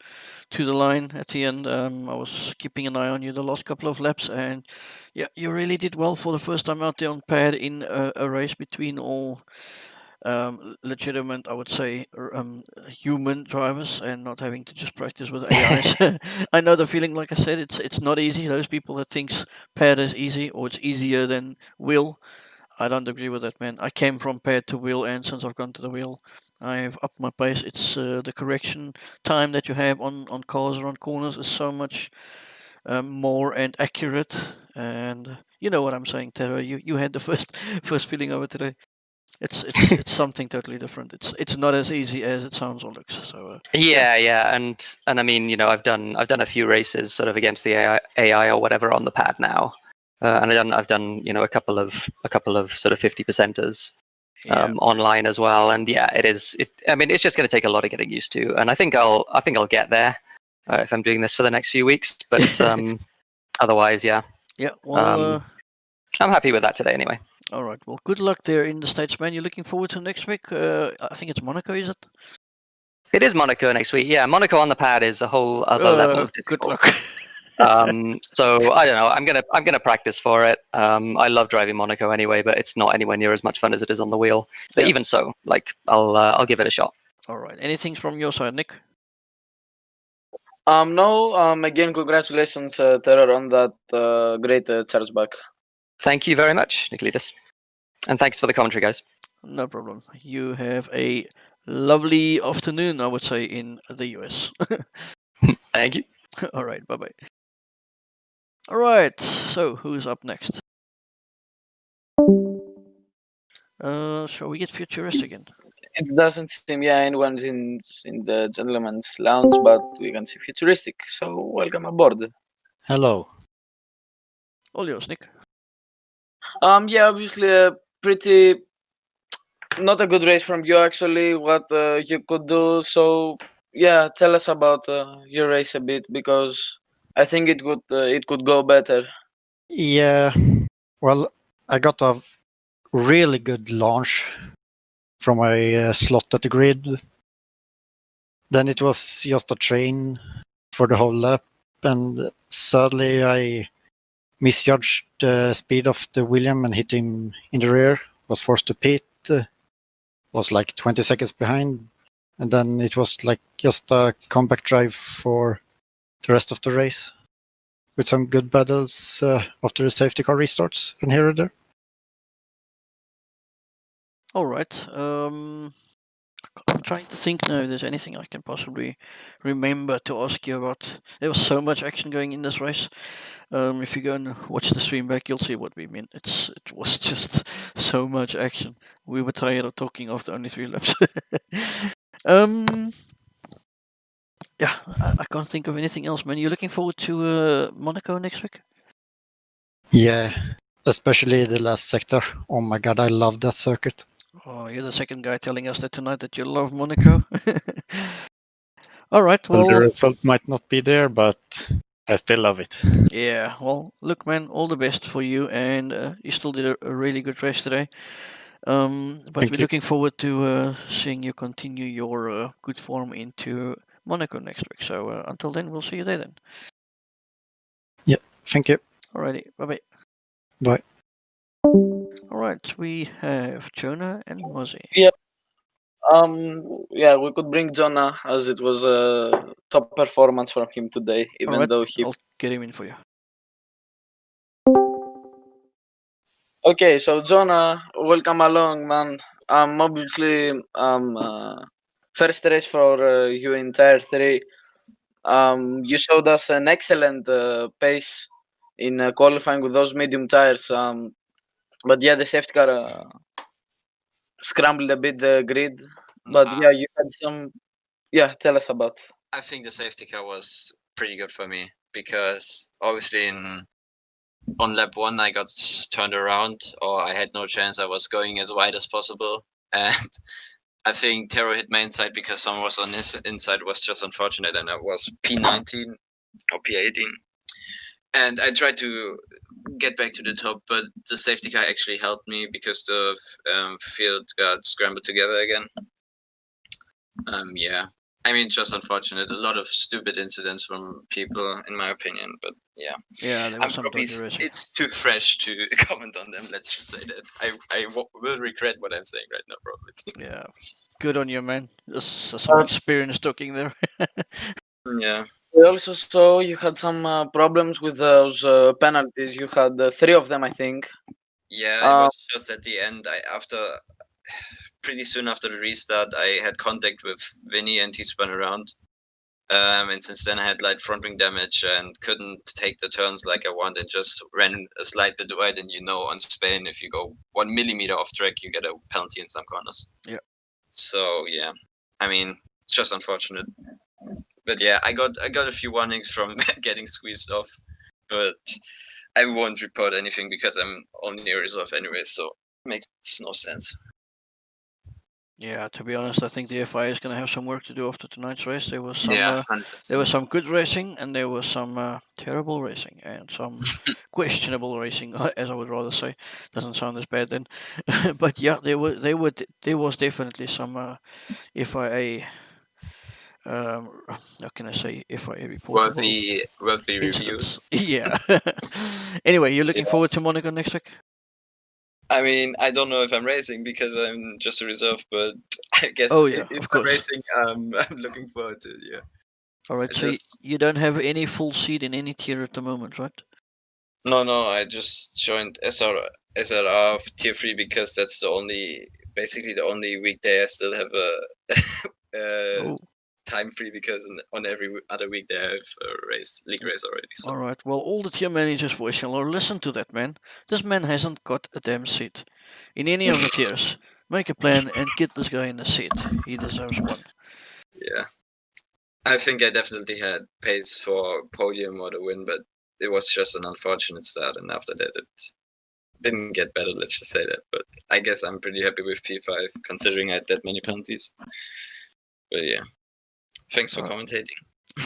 to the line at the end. I was keeping an eye on you the last couple of laps, and yeah, you really did well for the first time out there on pad in a race between all legitimate, I would say, human drivers, and not having to just practice with AIs. I know the feeling. Like I said, it's not easy. Those people that thinks paired is easy or it's easier than wheel, I don't agree with that, man. I came from paired to wheel, and since I've gone to the wheel, I've upped my pace. It's the correction time that you have on cars or on corners is so much more and accurate. And you know what I'm saying, Tara. You had the first feeling of it today. It's something totally different. It's not as easy as it sounds or looks. So Yeah, and I mean, you know, I've done a few races sort of against the AI or whatever on the pad now, and I've done you know a couple of sort of 50%ers online as well, and yeah, I mean, it's just going to take a lot of getting used to, and I think I'll get there if I'm doing this for the next few weeks, but otherwise, yeah. Yeah. Well. I'm happy with that today anyway. All right. Well, good luck there in the States, man. You're looking forward to next week. I think it's Monaco, is it? It is Monaco next week. Yeah, Monaco on the pad is a whole other level of difficult. Good luck. So I don't know. I'm gonna practice for it. I love driving Monaco anyway, but it's not anywhere near as much fun as it is on the wheel. But even so, like I'll give it a shot. All right. Anything from your side, Nick? No. Again, congratulations, Terror, on that great chargeback. Thank you very much, Nikolaitis. And thanks for the commentary, guys. No problem. You have a lovely afternoon, I would say, in the US. Thank you. All right. Bye-bye. All right. So, who's up next? Shall we get futuristic again? It doesn't seem anyone's in the gentleman's lounge, but we can see futuristic. So welcome aboard. Hello. All yours, Nick. Yeah, obviously pretty not a good race from you actually. What you could do. So yeah, tell us about your race a bit, because I think it could go better. Yeah. Well, I got a really good launch from my slot at the grid. Then it was just a train for the whole lap, and sadly I misjudged the speed of the William and hit him in the rear. Was forced to pit. Was like 20 seconds behind, and then it was like just a comeback drive for the rest of the race, with some good battles after the safety car restarts and here and there. All right. I'm trying to think now if there's anything I can possibly remember to ask you about. There was so much action going in this race. If you go and watch the stream back, you'll see what we mean. It was just so much action. We were tired of talking after only 3 laps. Yeah, I can't think of anything else, man. You're looking forward to Monaco next week? Yeah, especially the last sector. Oh my god, I love that circuit. Oh, you're the second guy telling us that tonight that you love Monaco. All right, well, the result might not be there, but I still love it. Yeah, well, look, man, all the best for you, and you still did a really good race today. But we're looking forward to seeing you continue your good form into Monaco next week. So until then, we'll see you there then. Yeah, thank you. Alrighty, bye-bye. Bye. Alright, we have Jonah and Mozzie. Yeah. Yeah, we could bring Jonah, as it was a top performance from him today, even though he... I'll get him in for you. Okay, so Jonah, welcome along, man. Obviously, first race for you in Tier 3. You showed us an excellent pace in qualifying with those medium tires. But yeah, the safety car scrambled a bit the grid. But yeah, you had some... Yeah, tell us about. I think the safety car was pretty good for me, because obviously on lap 1 I got turned around, or I had no chance. I was going as wide as possible, and I think Taro hit my inside because someone was on his inside. Was just unfortunate, and I was P19 or P18, and I tried to get back to the top, but the safety car actually helped me because the field got scrambled together again. Yeah, I mean, just unfortunate. A lot of stupid incidents from people, in my opinion. But yeah, Yeah, there was some dodgy racing. it's too fresh to comment on them. Let's just say that. Will regret what I'm saying right now, probably. Yeah, good on you, man. There's some experience talking there. Yeah. We also saw you had some problems with those penalties. You had 3 of them, I think. Yeah, it was just at the end. Pretty soon after the restart, I had contact with Vinny and he spun around. And since then I had like front wing damage and couldn't take the turns like I wanted. Just ran a slight bit wide, and on Spain, if you go 1 millimeter off track, you get a penalty in some corners. Yeah. So yeah, I mean, it's just unfortunate. But yeah, I got a few warnings from getting squeezed off, but I won't report anything because I'm only a reserve anyway, so makes no sense. Yeah, to be honest, I think the FI is going to have some work to do after tonight's race. There was some, Yeah, there was some good racing, and there was some terrible racing, and some questionable racing, as I would rather say. Doesn't sound as bad then, but yeah, there was definitely some FIA. How can I say FIA report? worthy reviews. Yeah. Anyway, you're looking forward to Monaco next week? I mean, I don't know if I'm racing because I'm just a reserve, but I guess if of I'm course. racing, I'm looking forward to it, yeah. All right, so you don't have any full seat in any tier at the moment, right? No, I just joined SLR tier 3 because that's basically the only weekday I still have a time free, because on every other weekday I have a league race already. So. All right. Well, all the tier managers for SLR, listen to that, man. This man hasn't got a damn seat in any of the tiers. Make a plan and get this guy in a seat. He deserves one. Yeah, I think I definitely had pace for podium or the win, but it was just an unfortunate start, and after that it didn't get better. Let's just say that. But I guess I'm pretty happy with P5 considering I had that many penalties. But yeah, thanks for commentating.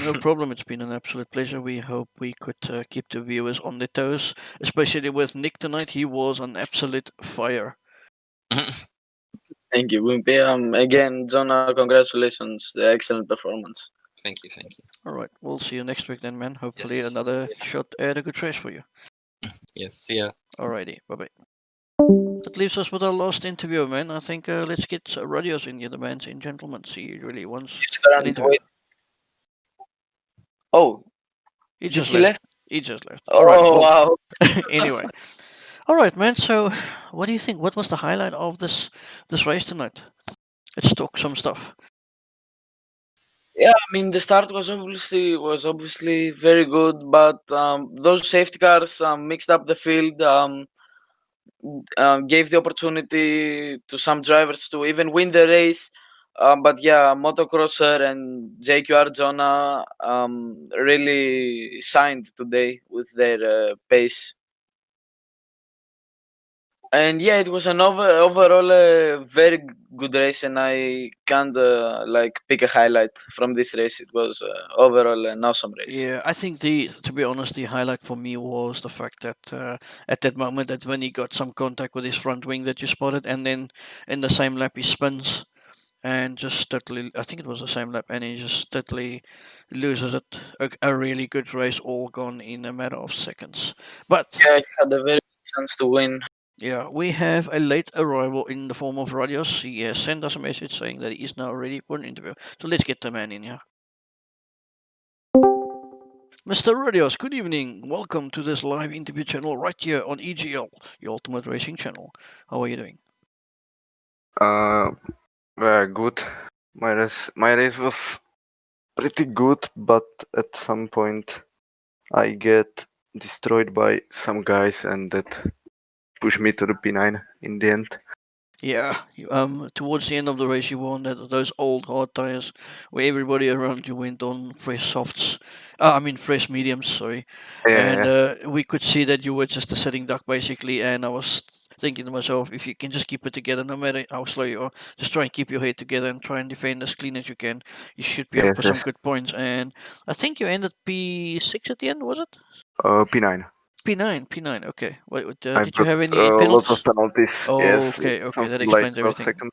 No problem. It's been an absolute pleasure. We hope we could keep the viewers on their toes, especially with Nick tonight. He was an absolute fire. Thank you, Wimpy. Again, Jonah, congratulations. Excellent performance. Thank you. All right. We'll see you next week then, man. Hopefully another shot at a good race for you. Yes, see ya. Alrighty. Bye-bye. That leaves us with our last interview, man. I think let's get Radios in here, the man and gentlemen. See, he really wants an interview. Oh, he just left. He just left. Oh, right, well, wow. Anyway. All right, man. So, what do you think? What was the highlight of this race tonight? Let's talk some stuff. Yeah, I mean the start was obviously very good, but those safety cars mixed up the field, gave the opportunity to some drivers to even win the race. But yeah, Motocrosser and JQR Jonah really shined today with their pace. And yeah, it was an overall very good race, and I can't pick a highlight from this race. It was overall an awesome race. Yeah, I think to be honest, the highlight for me was the fact that at that moment that when he got some contact with his front wing that you spotted, and then in the same lap he spins and just totally, I think it was the same lap, and he just totally loses it. A really good race, all gone in a matter of seconds. But yeah, he had a very good chance to win. Yeah, we have a late arrival in the form of Radios. He has sent us a message saying that he is now ready for an interview. So let's get the man in here. Mr. Radios, good evening. Welcome to this live interview channel right here on EGL, your ultimate racing channel. How are you doing? Very good. My race was pretty good, but at some point I get destroyed by some guys, and that pushed me to the P9 in the end. Yeah, towards the end of the race, you were on those old hard tires where everybody around you went on fresh softs. Fresh mediums, sorry. We could see that you were just a sitting duck, basically, and I was thinking to myself, if you can just keep it together, no matter how slow you are, just try and keep your head together and try and defend as clean as you can. You should be up for some good points, and I think you ended P6 at the end, was it? P9. P9, okay. Did you have any penalties? Lots of penalties, Oh, yes. okay, that explains everything.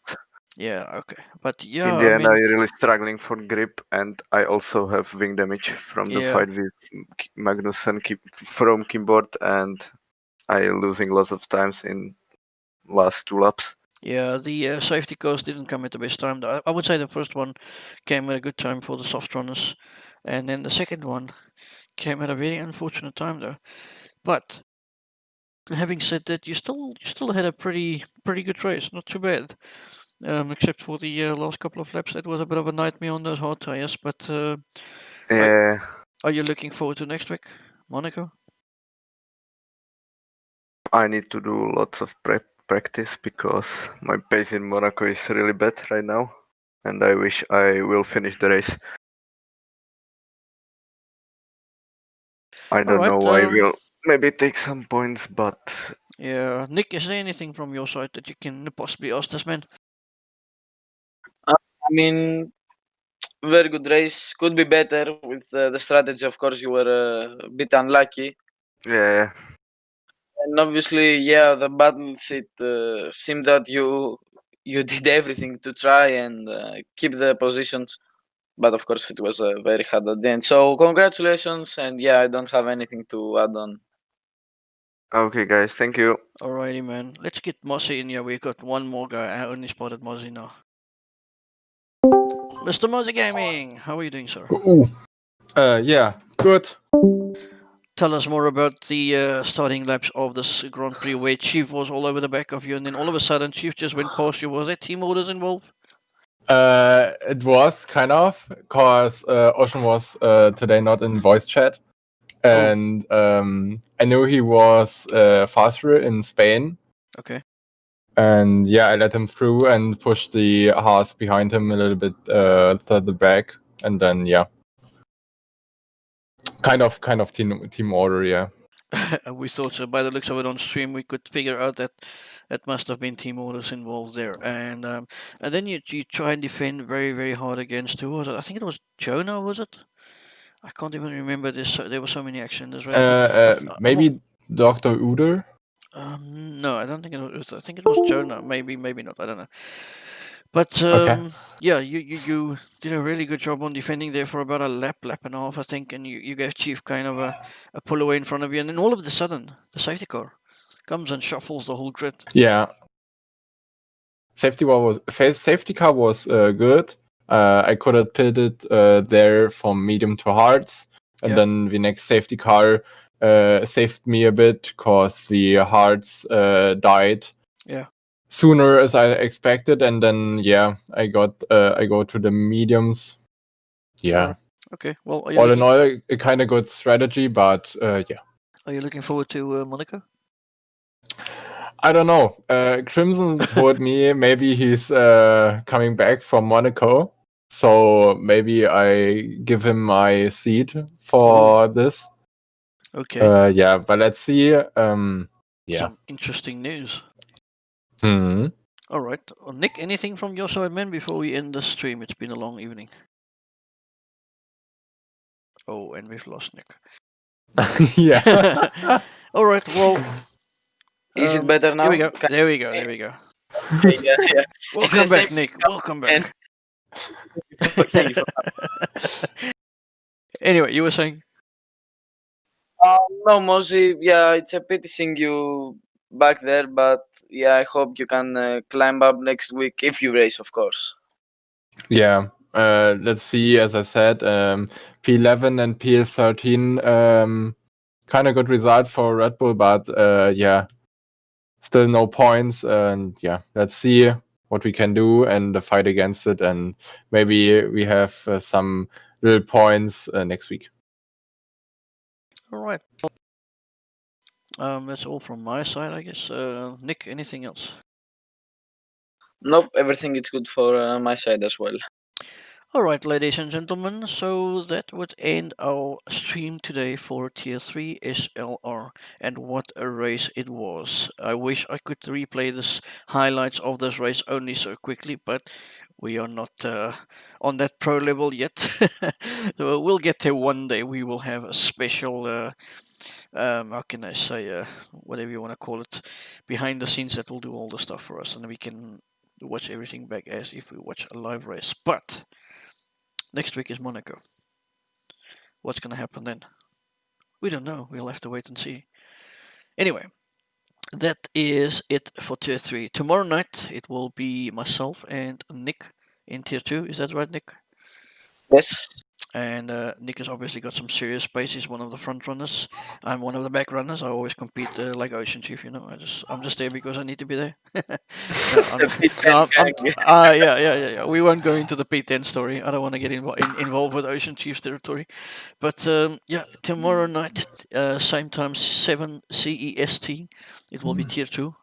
Yeah, okay. But In yeah, the I end, I mean, really struggling for grip, and I also have wing damage from the yeah. fight with Magnus and from keyboard, and I losing lots of times in last 2 laps. Yeah, the safety cars didn't come at the best time. I would say the first one came at a good time for the soft runners, and then the second one came at a very unfortunate time though. But having said that, you still had a pretty good race, not too bad. Except for the last couple of laps, that was a bit of a nightmare on those hard tires. But Yeah, are you looking forward to next week, Monaco? I need to do lots of practice because my pace in Monaco is really bad right now, and I wish I will finish the race. I don't Alright, know. I will maybe take some points, but yeah. Nick, is there anything from your side that you can possibly ask this man? I mean, very good race. Could be better with the strategy. Of course, you were a bit unlucky. yeah, And obviously, yeah, the battles. It seemed that you did everything to try and keep the positions, but of course, it was very hard at the end. So congratulations, and yeah, I don't have anything to add on. okay, guys, thank you. Alrighty, man. Let's get Mossy in here. We've got one more guy. I only spotted Mozzie now. Mr. Mozzie Gaming, how are you doing, sir? Ooh. Yeah, good. Tell us more about the starting laps of this Grand Prix where Chief was all over the back of you, and then all of a sudden Chief just went past you. Was there team orders involved? It was kind of because Ocean was today not in voice chat, and I knew he was faster in Spain. Okay. And yeah, I let him through and pushed the Haas behind him a little bit further back, and then yeah, kind of team order, yeah. We thought so. By the looks of it on stream, we could figure out that that must have been team orders involved there. And then you try and defend very hard against who was it? I think it was Jonah, was it? I can't even remember this. There were so many actions in this race. But Maybe Dr. Uder. No, I don't think it was. I think it was Jonah. Maybe not. I don't know. But Okay. yeah, you did a really good job on defending there for about a lap and a half, I think, and you gave Chief kind of a pull away in front of you, and then all of a sudden the safety car comes and shuffles the whole grid. Yeah. Safety car was good. I could have pitted there from medium to hards, and then the next safety car saved me a bit because the hards died. Yeah. Sooner as I expected, and then yeah, I go to the mediums. Yeah. Okay. Well, all in all, a kind of good strategy, but yeah. Are you looking forward to Monaco? I don't know. Crimson told me maybe he's coming back from Monaco, so maybe I give him my seat for this. Okay. Yeah, but let's see. Yeah. Some interesting news. Hmm. All right, Nick. Anything from your side, man? Before we end the stream, it's been a long evening. Oh, and we've lost Nick. Yeah. All right. Well. Is it better now? There we go. There we go. There we go. Yeah. Welcome back, Nick. Welcome back. Thank you for Anyway, you were saying? No, Mozi, yeah, it's a pity seeing you back there, but yeah, I hope you can climb up next week if you race, of course. Yeah. Let's see. As I said, P11 and P13, kind of good result for Red Bull, but yeah, still no points. And yeah, let's see what we can do and fight against it, and maybe we have some little points next week. All right. That's all from my side, I guess. Nick, anything else? Nope, everything is good for my side as well. Alright, ladies and gentlemen, so that would end our stream today for Tier 3 SLR, and what a race it was. I wish I could replay this highlights of this race only so quickly, but we are not on that pro level yet. So we'll get there one day. We will have a special, how can I say, whatever you want to call it, behind the scenes that will do all the stuff for us, and we can watch everything back as if we watch a live race. But next week is Monaco. What's gonna happen then? We don't know. We'll have to wait and see. Anyway, that is it for Tier 3. Tomorrow night it will be myself and Nick in Tier 2. Is that right, Nick? Yes. And Nick has obviously got some serious space. He's one of the front runners. I'm one of the back runners. I always compete like Ocean Chief, you know. I'm just there because I need to be there. Yeah. We won't go into the P10 story. I don't want to get involved with Ocean Chief's territory. But yeah, tomorrow night, same time, 7 CEST. It will be Tier 2.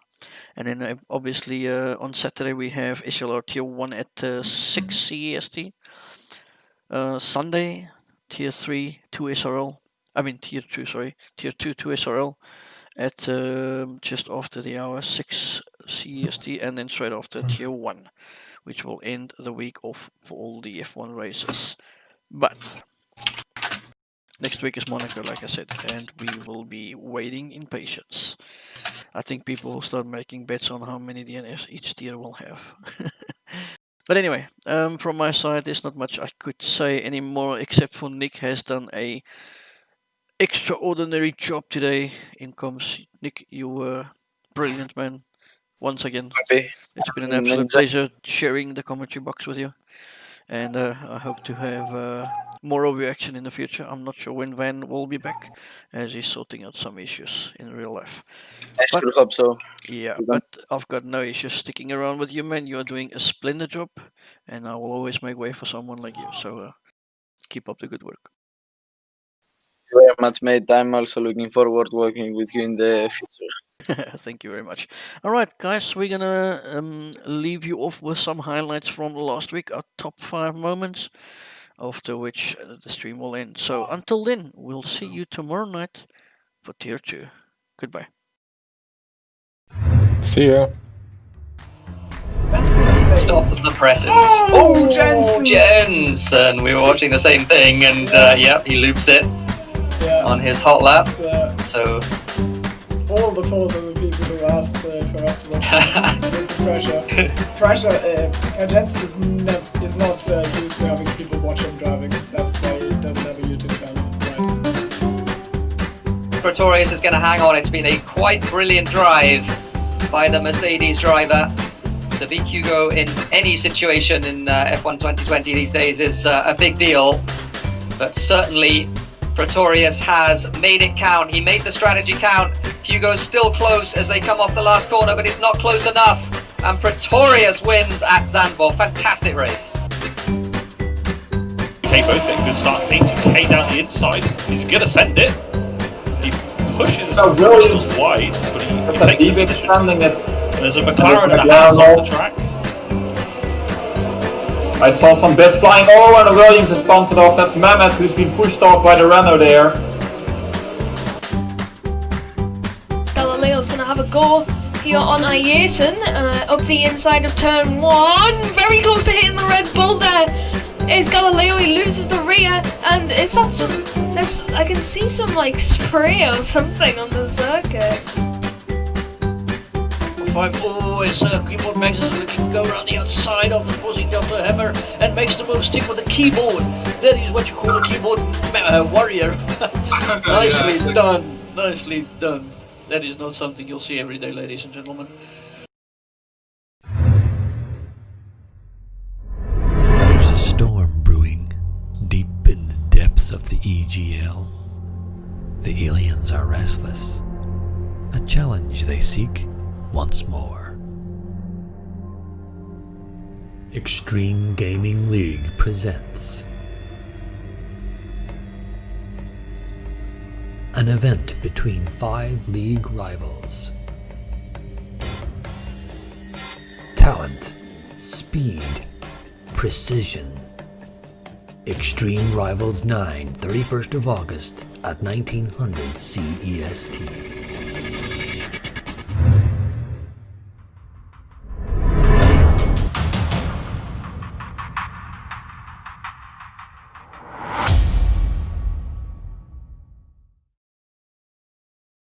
And then obviously on Saturday we have SLR Tier 1 at 6 CEST. Sunday, Tier 3, 2 SRL. I mean Tier 2, sorry. Tier 2, 2 SRL at just after the hour, 6 CEST, and then straight after Tier 1, which will end the week off for all the F1 races. But next week is Monaco, like I said, and we will be waiting in patience. I think people will start making bets on how many DNS each tier will have. But anyway, from my side, there's not much I could say anymore, except for Nick has done a extraordinary job today in comms. Nick, you were brilliant, man. Once again, it's been an absolute pleasure sharing the commentary box with you. And I hope to have more of your action in the future. I'm not sure when Van will be back, as he's sorting out some issues in real life. I still hope so. Yeah, but I've got no issues sticking around with you, man. You're doing a splendid job, and I will always make way for someone like you. So keep up the good work. Thank you very much, mate. I'm also looking forward to working with you in the future. Thank you very much. All right, guys, we're gonna leave you off with some highlights from last week, our top 5 moments, after which the stream will end. So until then, we'll see you tomorrow night for Tier 2. Goodbye. See ya. Stop the presses. Oh, Jensen! We were watching the same thing, and yep, he loops it on his hot lap. So all the fault of the people who asked for us to watch Mr. Pressure. Jensen is not used to having people watch him driving. That's why he doesn't have a YouTube channel. Right. Pretorius is going to hang on. It's been a quite brilliant drive by the Mercedes driver. To beat Hugo in any situation in F1 2020 these days is a big deal. But certainly Pretorius has made it count. He made the strategy count. Hugo's still close as they come off the last corner, but it's not close enough. And Pretorius wins at Zandvoort. Fantastic race. K both getting good starts. 80K down the inside. He's going to send it. He pushes just wide, but he takes the position. There's a McLaren that has off the track. I saw some bits flying. Oh, and the Williams is bumped off. That's Mehmet who's been pushed off by the Renault there. Galileo's going to have a go here on Ayerson, up the inside of turn 1. Very close to hitting the Red Bull there. Is Galileo, he loses the rear, and is that some... I can see some like spray or something on the circuit. 5 always keyboard Max is looking to go around the outside of the forcing of the hammer and makes the move stick with the keyboard. That is what you call a keyboard warrior. Nicely done, nicely done. That is not something you'll see every day, ladies and gentlemen. There's a storm brewing deep in the depths of the EGL. The aliens are restless. A challenge they seek once more. Extreme Gaming League presents an event between 5 league rivals. Talent, speed, precision. Extreme Rivals 9, 31st of August at 1900 CEST.